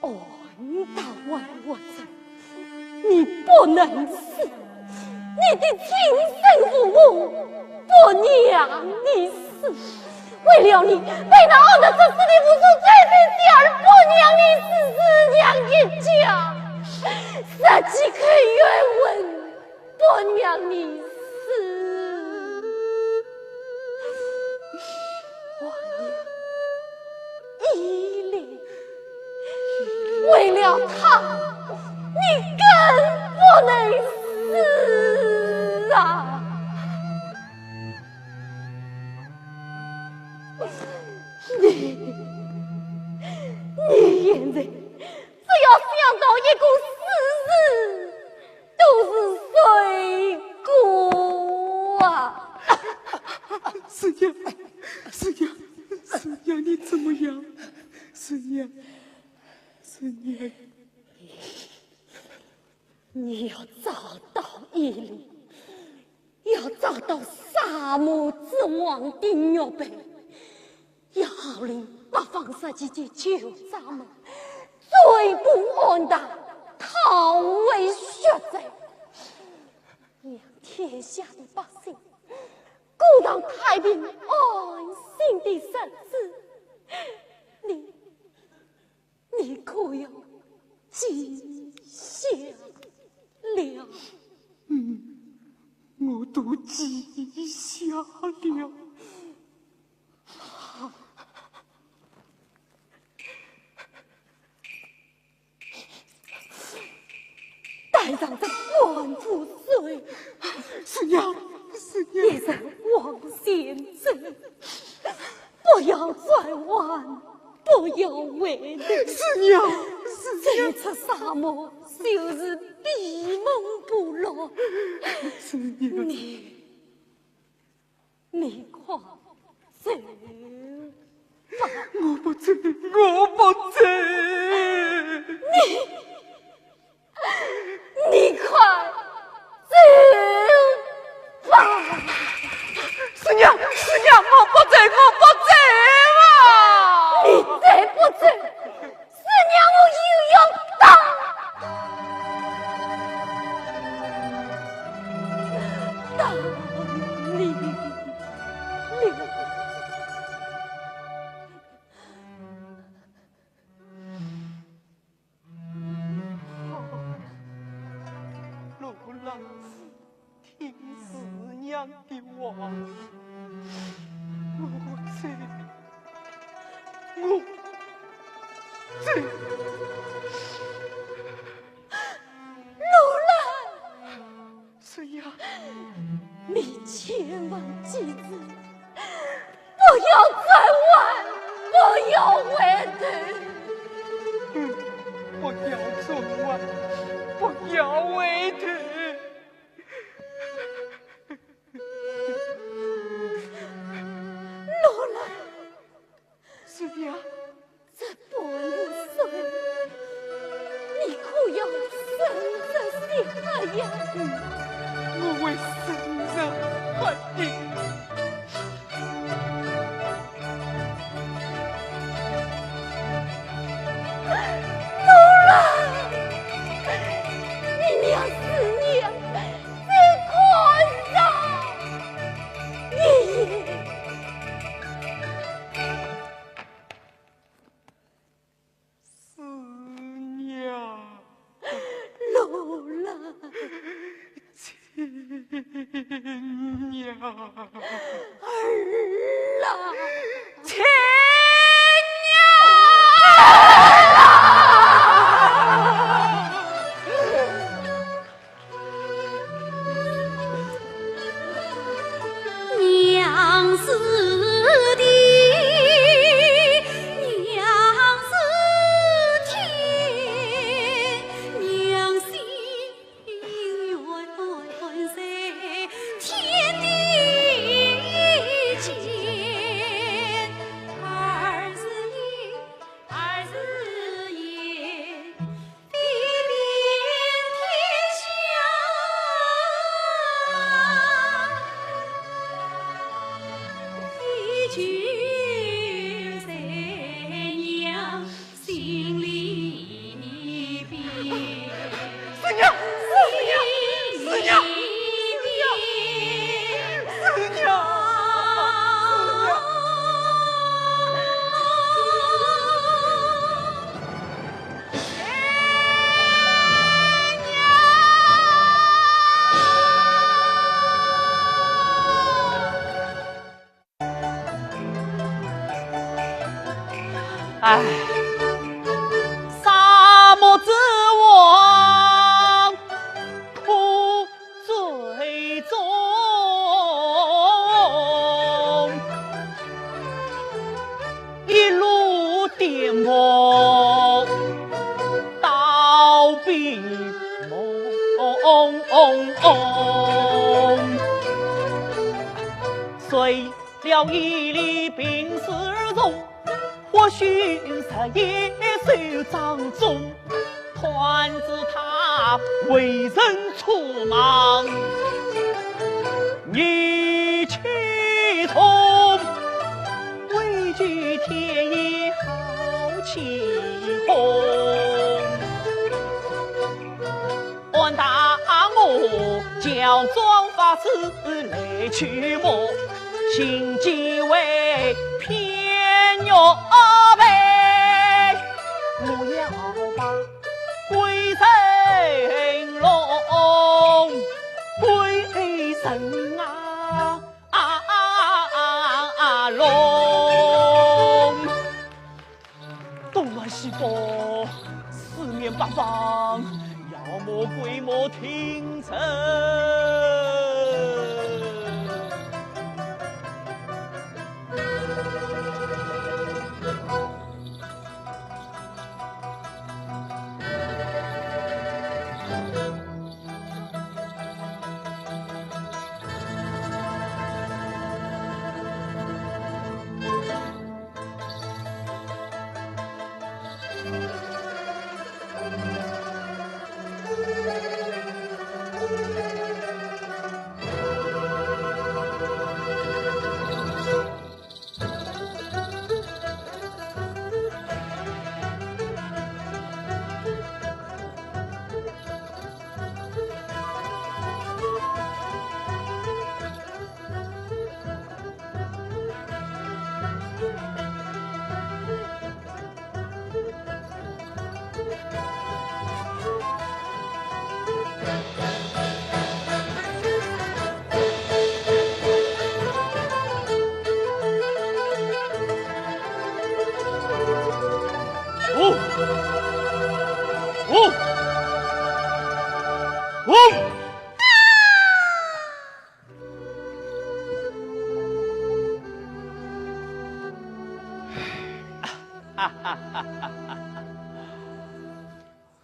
恩大万我在，你不能死，你的亲生父母不让你死，为了你被那恶的这死的无数罪人家人不让你死，师娘一家杀鸡可冤魂，不让你死。为了他，你更不能死啊！你现在只要想到一个死字，都是罪过啊！师娘，师娘，师娘，你怎么样？师娘。师娘，你要找到伊犁，要找到沙漠之王的玉杯，要号令北方十几界救咱们，追捕安达，讨回血债，让天下的百姓过上太平安心的日子。你可要记下了？我都记下了。带上这万福水，师娘，师娘，也在往前走，不要转弯。不要为难，师娘，这次沙漠就是闭门不落。师娘，你快走吧！我不走，我不走。你快走吧！师娘，师娘，我不走，我不走啊！你再不走，师娘我又要打你了。陆兰，听师娘的话，我走。陆兰，师娘，你千万记住，不要转弯，不要回头。不要转弯，不要委屈。罗兰，是呀，这半日水，你可要省着些呀！我会省着喊你。你娘是娘，真可伤。爷爷，是娘，罗兰，亲娘，儿啊，亲娘是地，娘是天，娘心远在天地间。儿是阴，儿是阴，比遍天下。一句在娘心里边，是娘，是娘，是娘。唉，沙漠之王苦最终，一路颠簸到闭梦，遂了一粒病死中。或许在野兽掌中，团子他为人匆忙，逆气冲，畏惧天意好气红。俺大我教装法子来驱魔，心机为偏药呗，我要把鬼神龙，鬼神龙，东乱西北，四面八方，妖魔鬼魔听阵。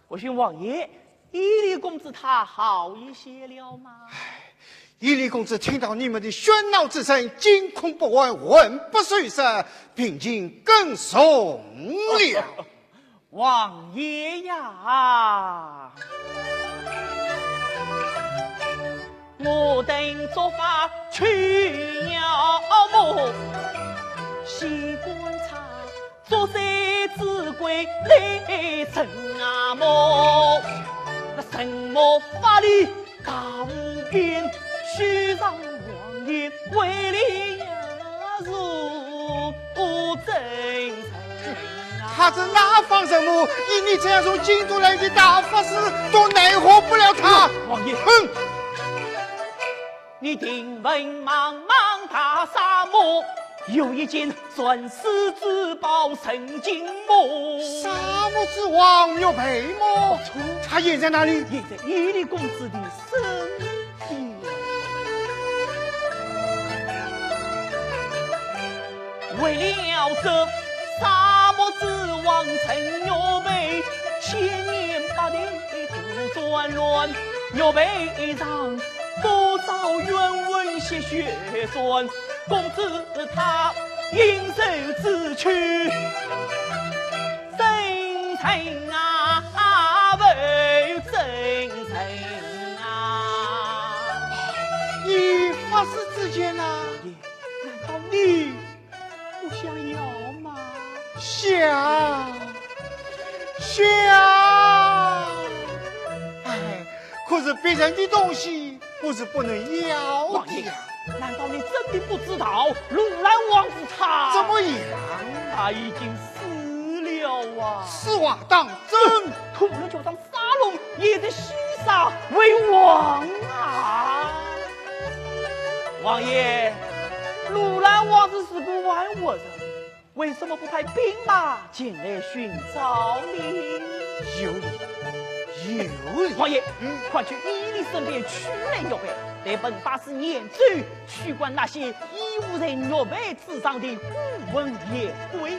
我寻王爷一力公子他好一些了吗？伊犁公子听到你们的喧闹之声，惊恐不安，魂不随身，病情更松了。王爷呀，我等做法去要么，西观察做贼子归来成阿么，那什么法力大无边，须让王爷为力压入真诚。他是哪方神母？以你这样从京都来的大法师，都奈何不了他。王爷，哼！你听闻茫茫大沙漠，有一件钻石之宝曾经没。沙漠之王牛培么？他也在哪里？也在伊犁公子的身边。为了这沙漠之王陈牛培，千年八代不转乱，牛培上多少冤魂血血酸，公子他应手之躯，真诚啊，为真诚啊！你法师之间啊？难道你不想要吗？想，哎，可是别人的东西我是不能要王爷的呀。，难道你真的不知道如来王子他怎么样？他已经死了啊！此话当真？屠了就当沙龙，也得西沙为王啊！王爷，如来王子是个外国人，为什么不派兵马前来寻找你？有理，王爷，快去伊犁身边取来玉佩，对本法师严奏，取关那些义务人玉佩之上的古文言规。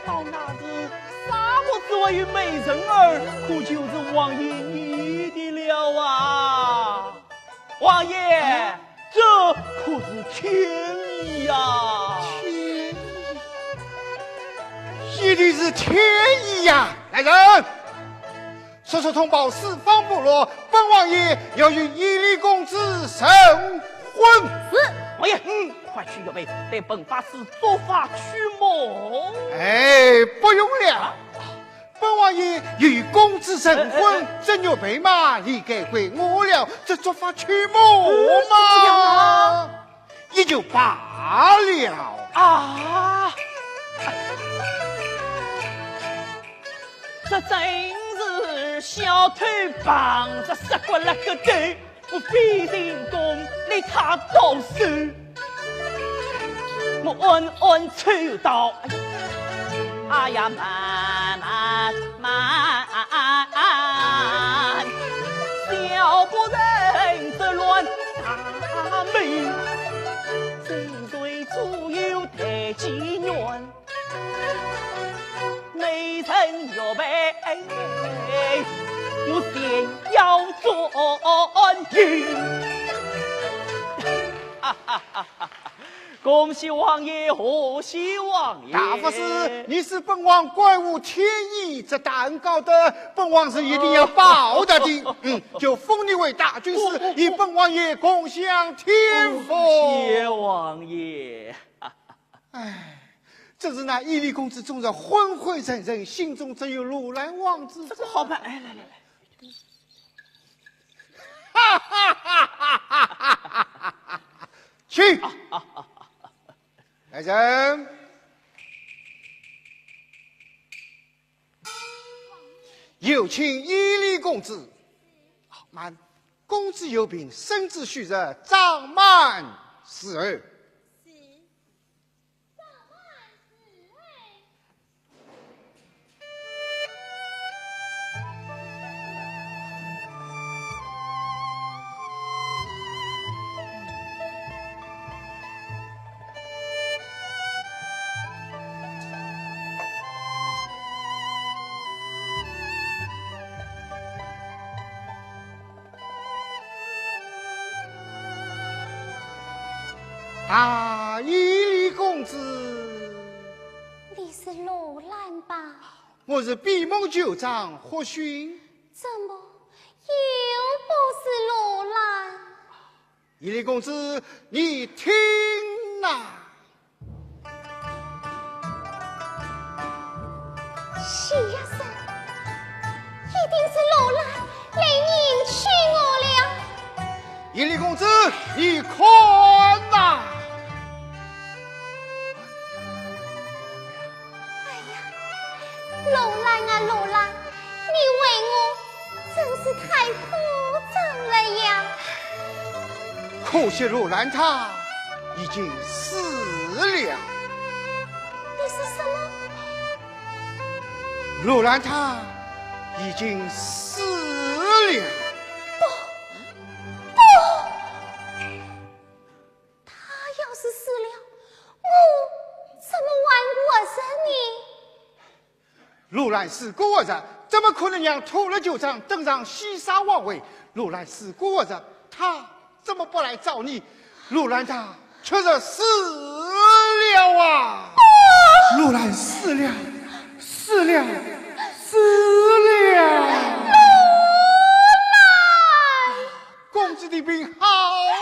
到那日，沙漠之外有美人儿，可就是王爷你的了啊！王爷，这可是天意呀！天意，一定是天意呀！来人，速速通报四方部落，本王爷要与伊犁公子成婚。是，王爷，快去玉佩，对本法师做法驱魔。哎，不用了，本王爷与公子成婚，这牛背嘛，你该归我了。这做法驱魔嘛，也就罢了。啊！这真是小偷帮着杀过那个头，我非成功你他到手，我暗暗抽到，哎呀慢慢慢，小不忍这乱大美，正对左右太极缘。美人玉佩，我先要转运。恭喜王爷，贺喜王爷！大法师，你是本王怪物天意，这蛋糕的，本王是一定要报答的。就封你为大军师，与本王爷共享天福。谢王爷。唉。这是那伊犁公子纵然昏昏沉沉，心中只有如来王子。这个好办，哎，来来来，哈哈哈哈哈哈！去，来人，有请伊犁公子。慢，公子有病，身子虚弱，长慢侍儿。啊，伊犁公子，你是罗兰吧？我是闭门九长霍勋。怎么又不是罗兰？伊犁公子，你听呐！是呀，婶，一定是罗兰来迎娶我了。伊犁公子，你看呐！罗兰啊，罗兰，你为我真是太铺张了呀！可惜罗兰他已经死了。你说什么？罗兰他已经死了。不，他要是死了，我怎么挽过生呢？罗兰是国人，怎么可能让脱了九长登上西沙王位？罗兰是国人，他怎么不来找你？罗兰他却是死了啊！罗兰死了，死了，死了！罗兰，公子的病好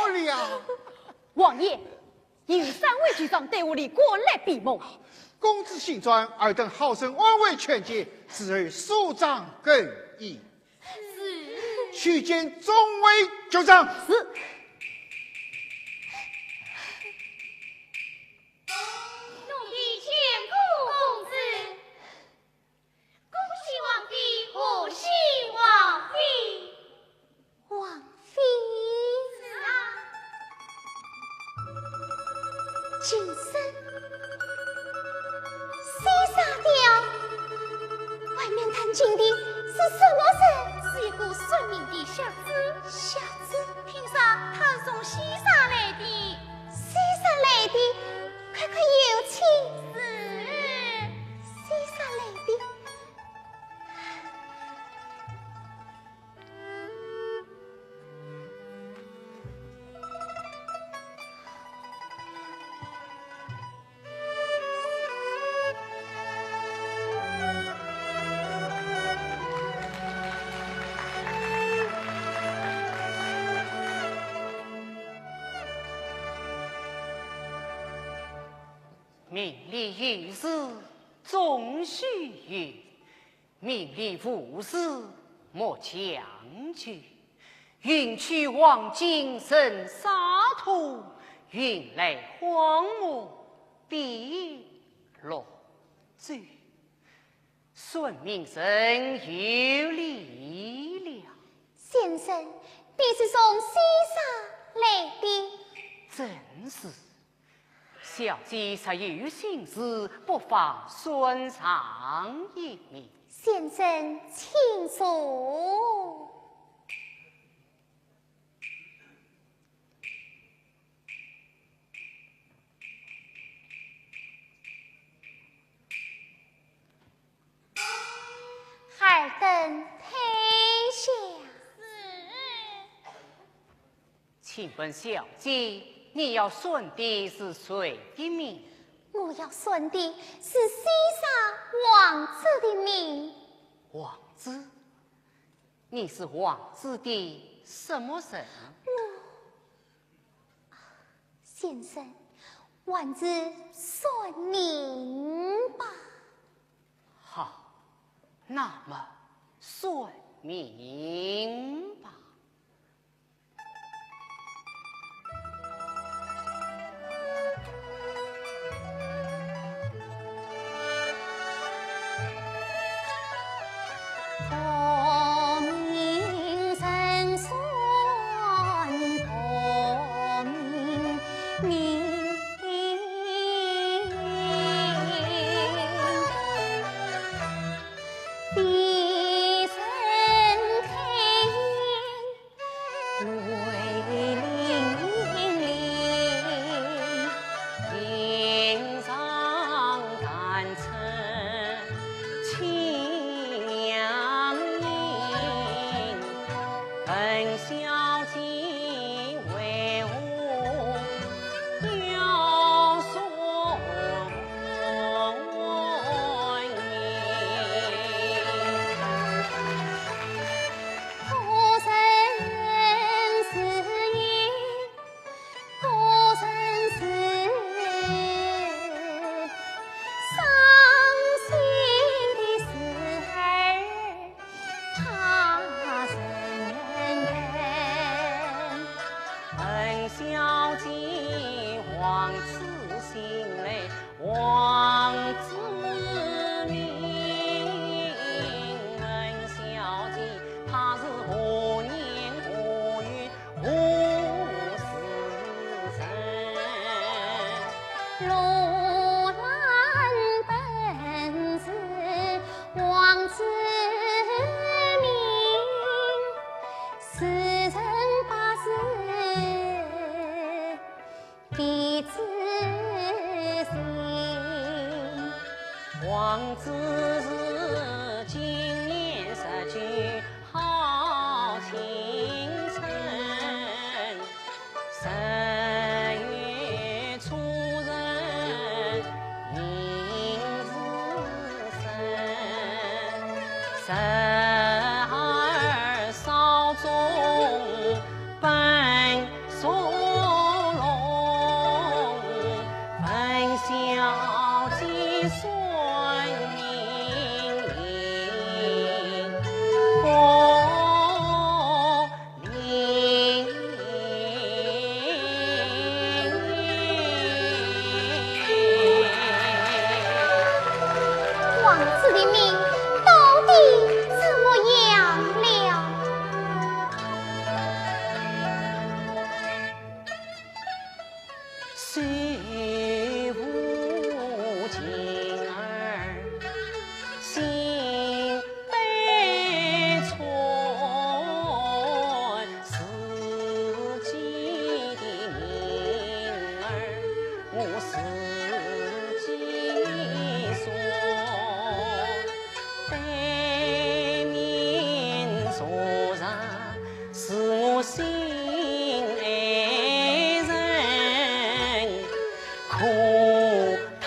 了。王爷，有3位局长对我里过来闭门。公子新传，尔等好生安慰劝解，子儿肃长更意。是。去见众位九长。是。奴婢前仆公子，恭喜皇帝，贺喜王妃。王妃。是啊。今生。西沙雕，外面弹琴的是什么人？是一个顺命的小子。小子，听说他是从西沙来的。西沙来的，快快有请。是。西沙来的。命里遇事总须臾，命里无事莫强求。云去黄金生沙土，云来荒漠碧落珠。顺命神有理了。先生，你是从西沙来的？正是。小姐实有心事，不妨顺上一面。先生，请说。尔等退下。请问小姐，你要顺的是谁的命？我要顺的是西沙王子的命。王子？你是王子的什么人？先生，王子算命吧。好，那么算命吧。本小姐为我王子是今年19好青春，10月初人迎日升，12少中本所龙，本小姐孙宁宁，风铃。王子的命到底怎么样了？虽无情儿心悲春，自己的命儿我自己说，对面坐上是我心爱人。可叹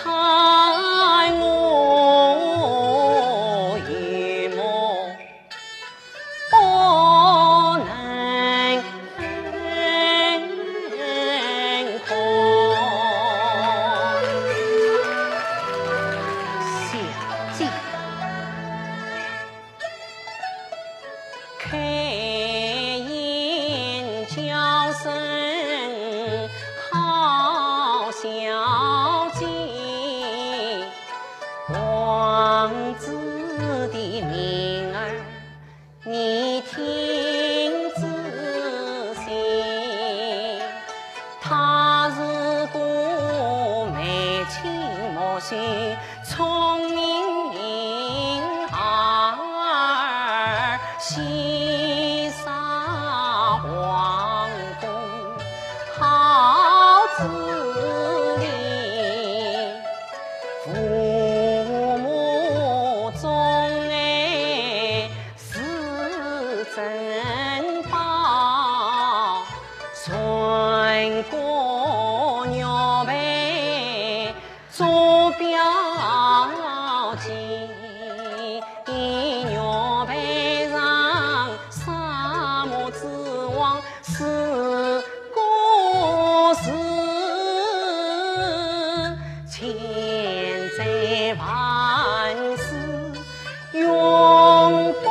我眼目不能看，小姐开眼叫声好小姐，王子的名儿你听仔细，他是个眉清目秀、聪明人儿，西沙皇宫好子里，父母钟爱是珍宝，春过玉佩做表亲，玉佩上沙漠之王是故事，千载万世永不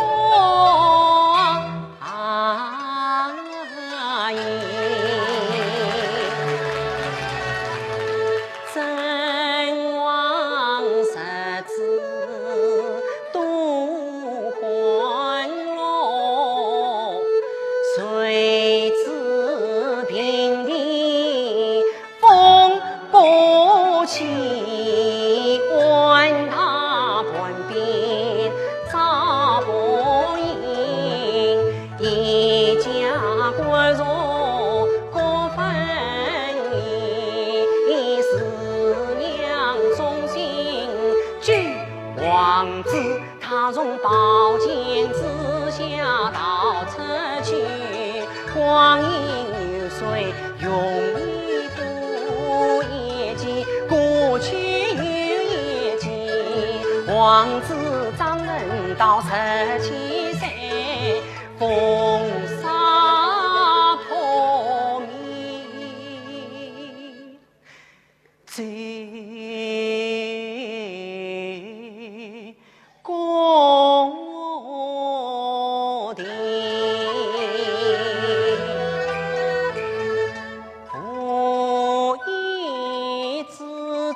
移。真王十子都欢乐，谁知平地风不起，管他半边找不赢，一家国弱各分离，四娘忠心惧王子，他从宝剑之下逃出去，光阴流水容易不一记，过去有一记，王子长人到17岁，风沙破灭，最高地。无意之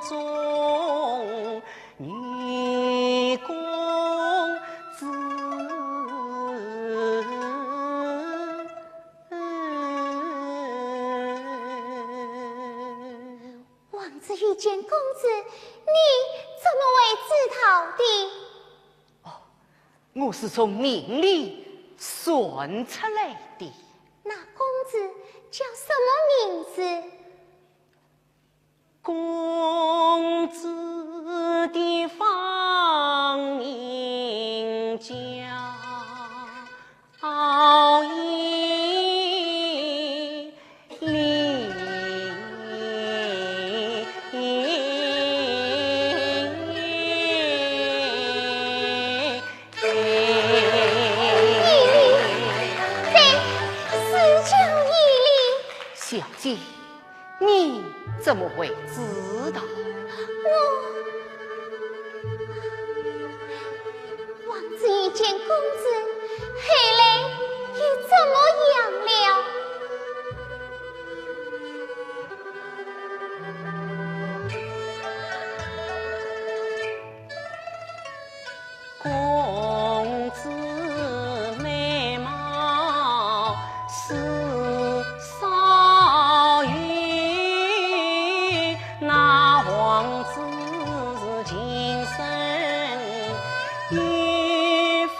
中，女公子王子遇见公子，你怎么为自讨的？我是从命里算出来的。那公子叫什么名字？公子的发小姐，你怎么会知道？王子遇见公子，后来又怎么样了？公子美貌似少云，那王子今生遇风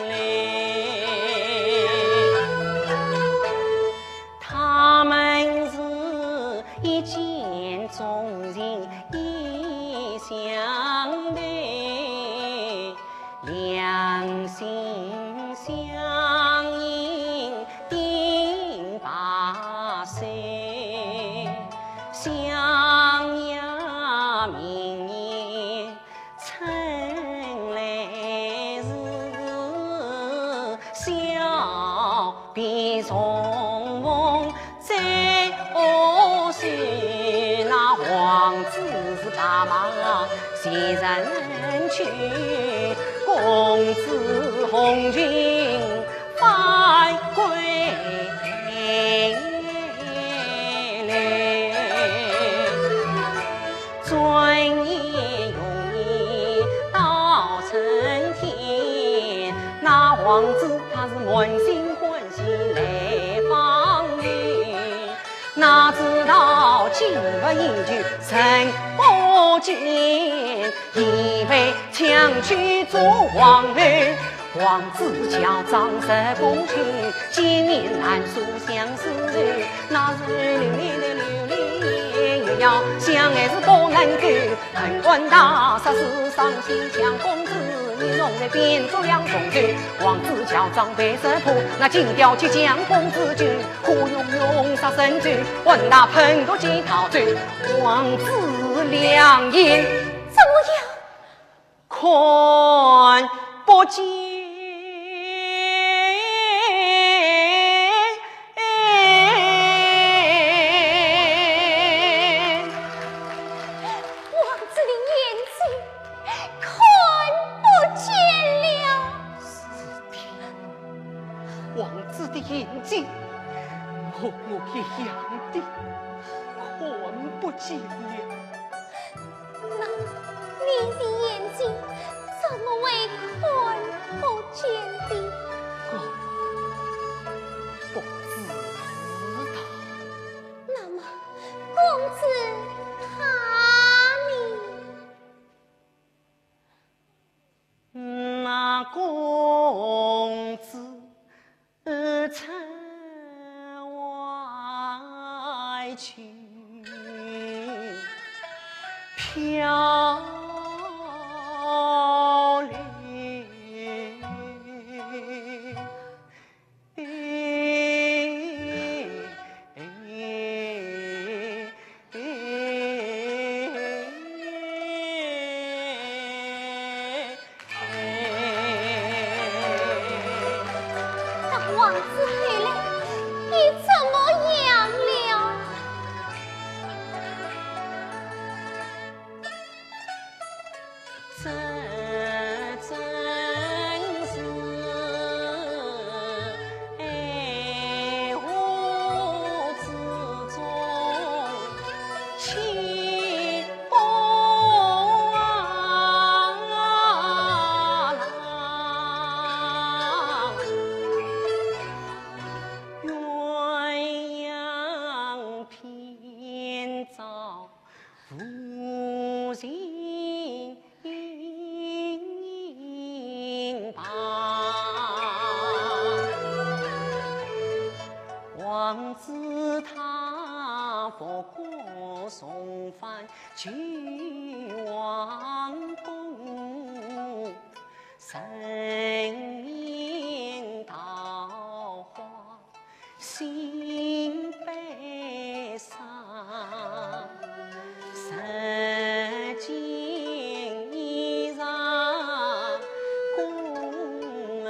雷。他们是一见钟情，意相对，两心相印定八岁，相压明年春来时，小便重逢在河水，那王子是白马前人去，公子红裙返归来。转眼容易到春天，那王子他是满心欢喜来访你，哪知道金不应句神不见，以为强娶做皇儿。王子乔装十公去，见面难诉相思愁，那是流连的流连又要相爱是不能够，恨关大杀是伤心强公子，你弄得变作两种酒。王子乔装白色袍，那金雕去将公子救，苦用用杀身罪，问大喷多几套罪。王子两眼怎么样？看不见。王子的眼睛看不见了。王子的眼睛，和我一样的看不见了。那你的眼睛怎么会看不见的？我不知道。那么，公子他呢？那公子城外去，飘零。那王子回来，你怎么样了？这真是爱河之中情波浪，鸳鸯偏照无情王子他不过送饭去王宫，身面桃花心悲伤，十件衣裳宫门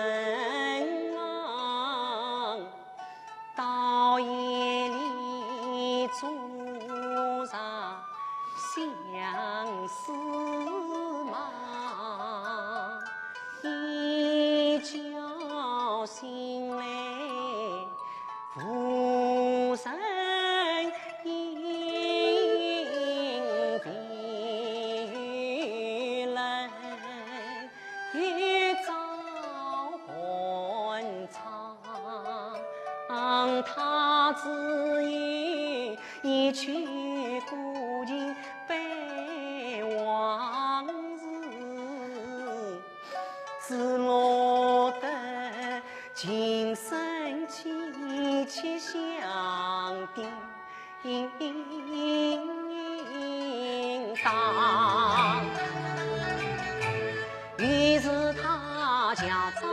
心来，浮生因别来，一朝欢唱，他自言一曲古今悲往事，只落得今生凄凄相叮当。于是他家长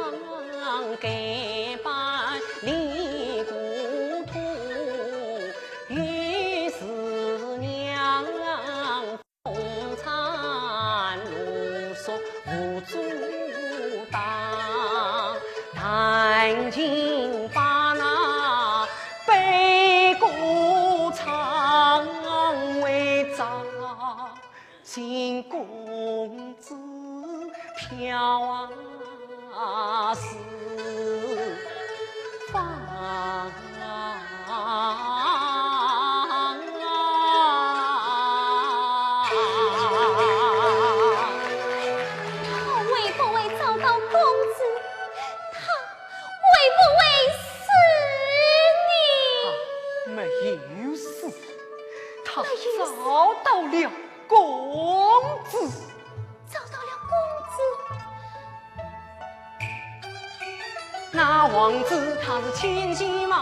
改办离故土，于是娘风餐露宿无阻挡，但请把那悲歌唱为早，请公子飘逝方。他找到了公子，找到了公子。那王子他是千希望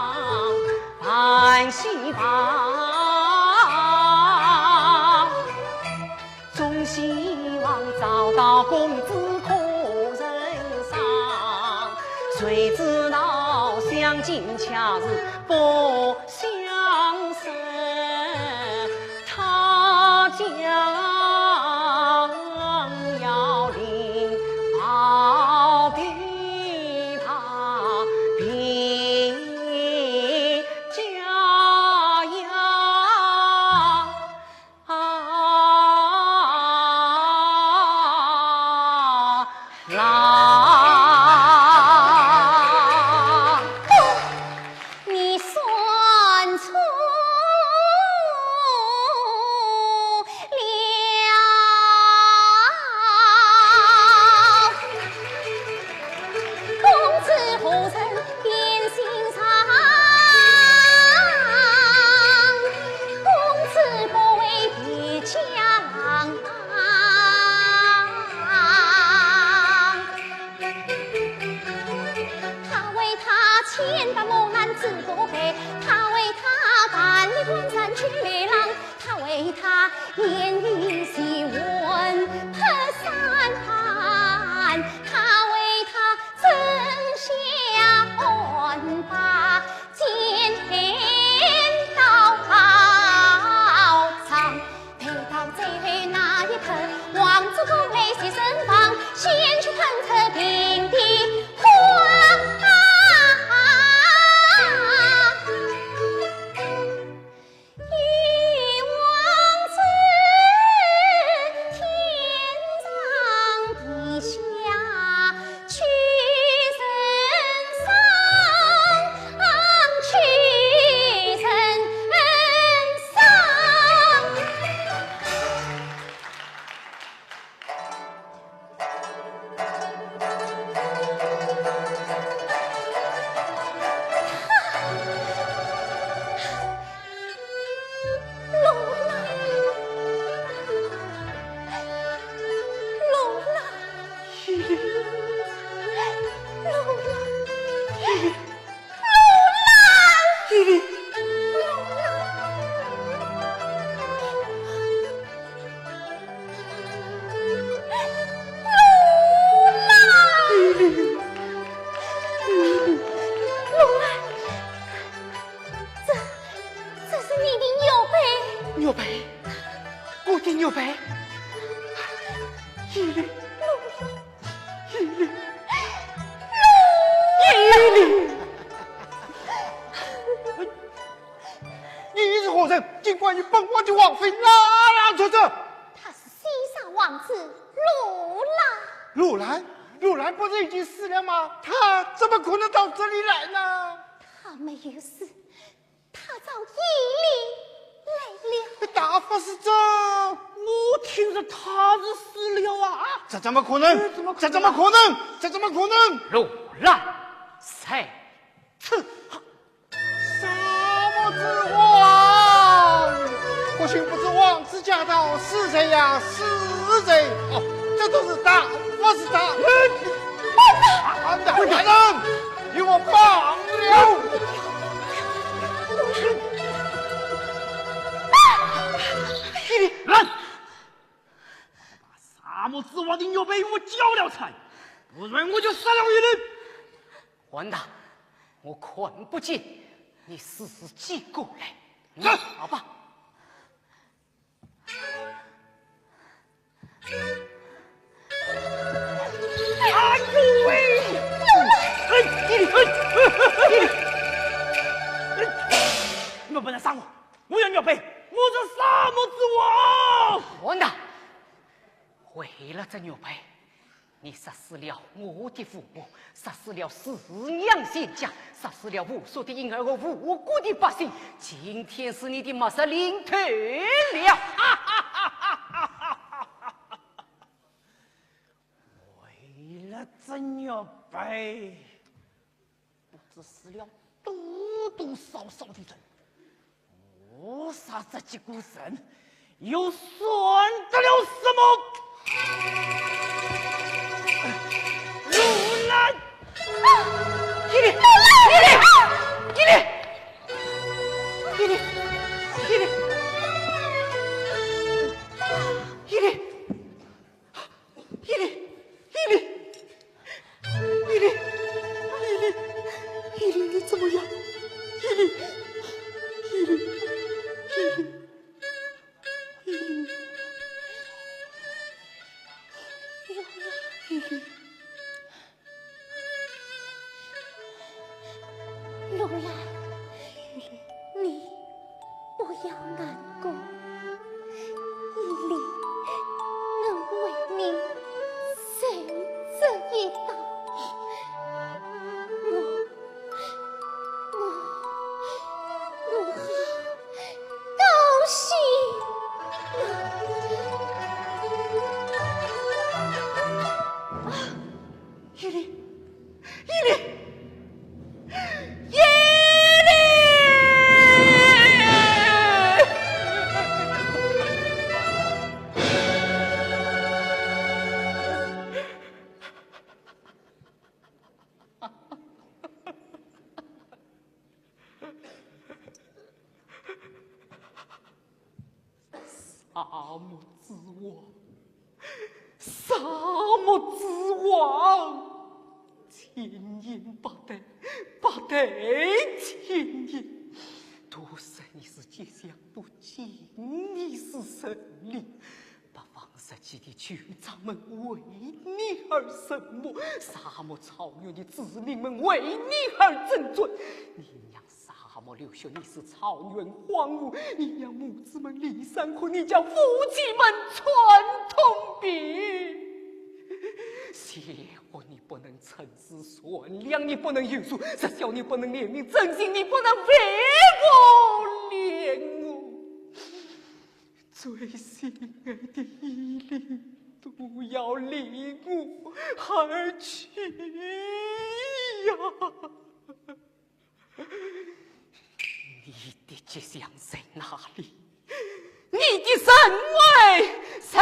万希望，总希望找到公子可人赏，谁知道相见恰是不相识，他将要领好琵琶别家呀你算错了，公子何曾变心肠？公子不为别家千般磨难自不配，他为他万里关山去流浪，他为他烟雨细问客山畔，他为他争下安把见天到场，陪到最后那一刻，王子公泪洗身房，先去探测平地花。牛背，我的牛背，一缕，一缕，一缕。你是何人？尽管你本王的王妃拉拉扯扯。他是西沙王子陆兰。陆兰，如兰不是已经死了吗？他怎么可能到这里来呢？他没有死，他到夜里来了。大法师这，我听说他是死了啊！这怎么可能？这怎么可能？这怎么可能？如兰在此。沙漠之王，或许不是王子驾到，是谁呀？是谁？哦，这都是大法师他。大人，与我放了。来，把沙漠之王的牛背我交了才，不然我就杀了玉林。混蛋，我看不见，你自己过来，好吧？哎呦喂！你们不能杀我！我要牛背，我是沙漠之王！混蛋！为了这牛背，你杀死了我的父母，杀死了四娘贤家，杀死了无数的婴儿和无辜的百姓。今天是你的末日临头了！为了这牛背，不只死了多多少少的人，我杀这几股人，又算得了什么？如兰，弟弟，你怎么样？如兰，你不要难过，依琳，我为你受这一刀。我好高兴。依琳。沙漠之王，千言不得，不得千言。多少你是吉祥，不敬你是神灵。八方十七的酋长们为你而神魔，沙漠草原的子民们为你而争尊。你让沙漠留下你是草原荒芜，你让母子们离山河，你叫夫妻们传同别。邪恶你不能诚实善良，你不能有术，实小你不能怜悯真心，你不能为我怜我。最心爱的依琳都要离我而去呀！你的吉祥在哪里？你的神威在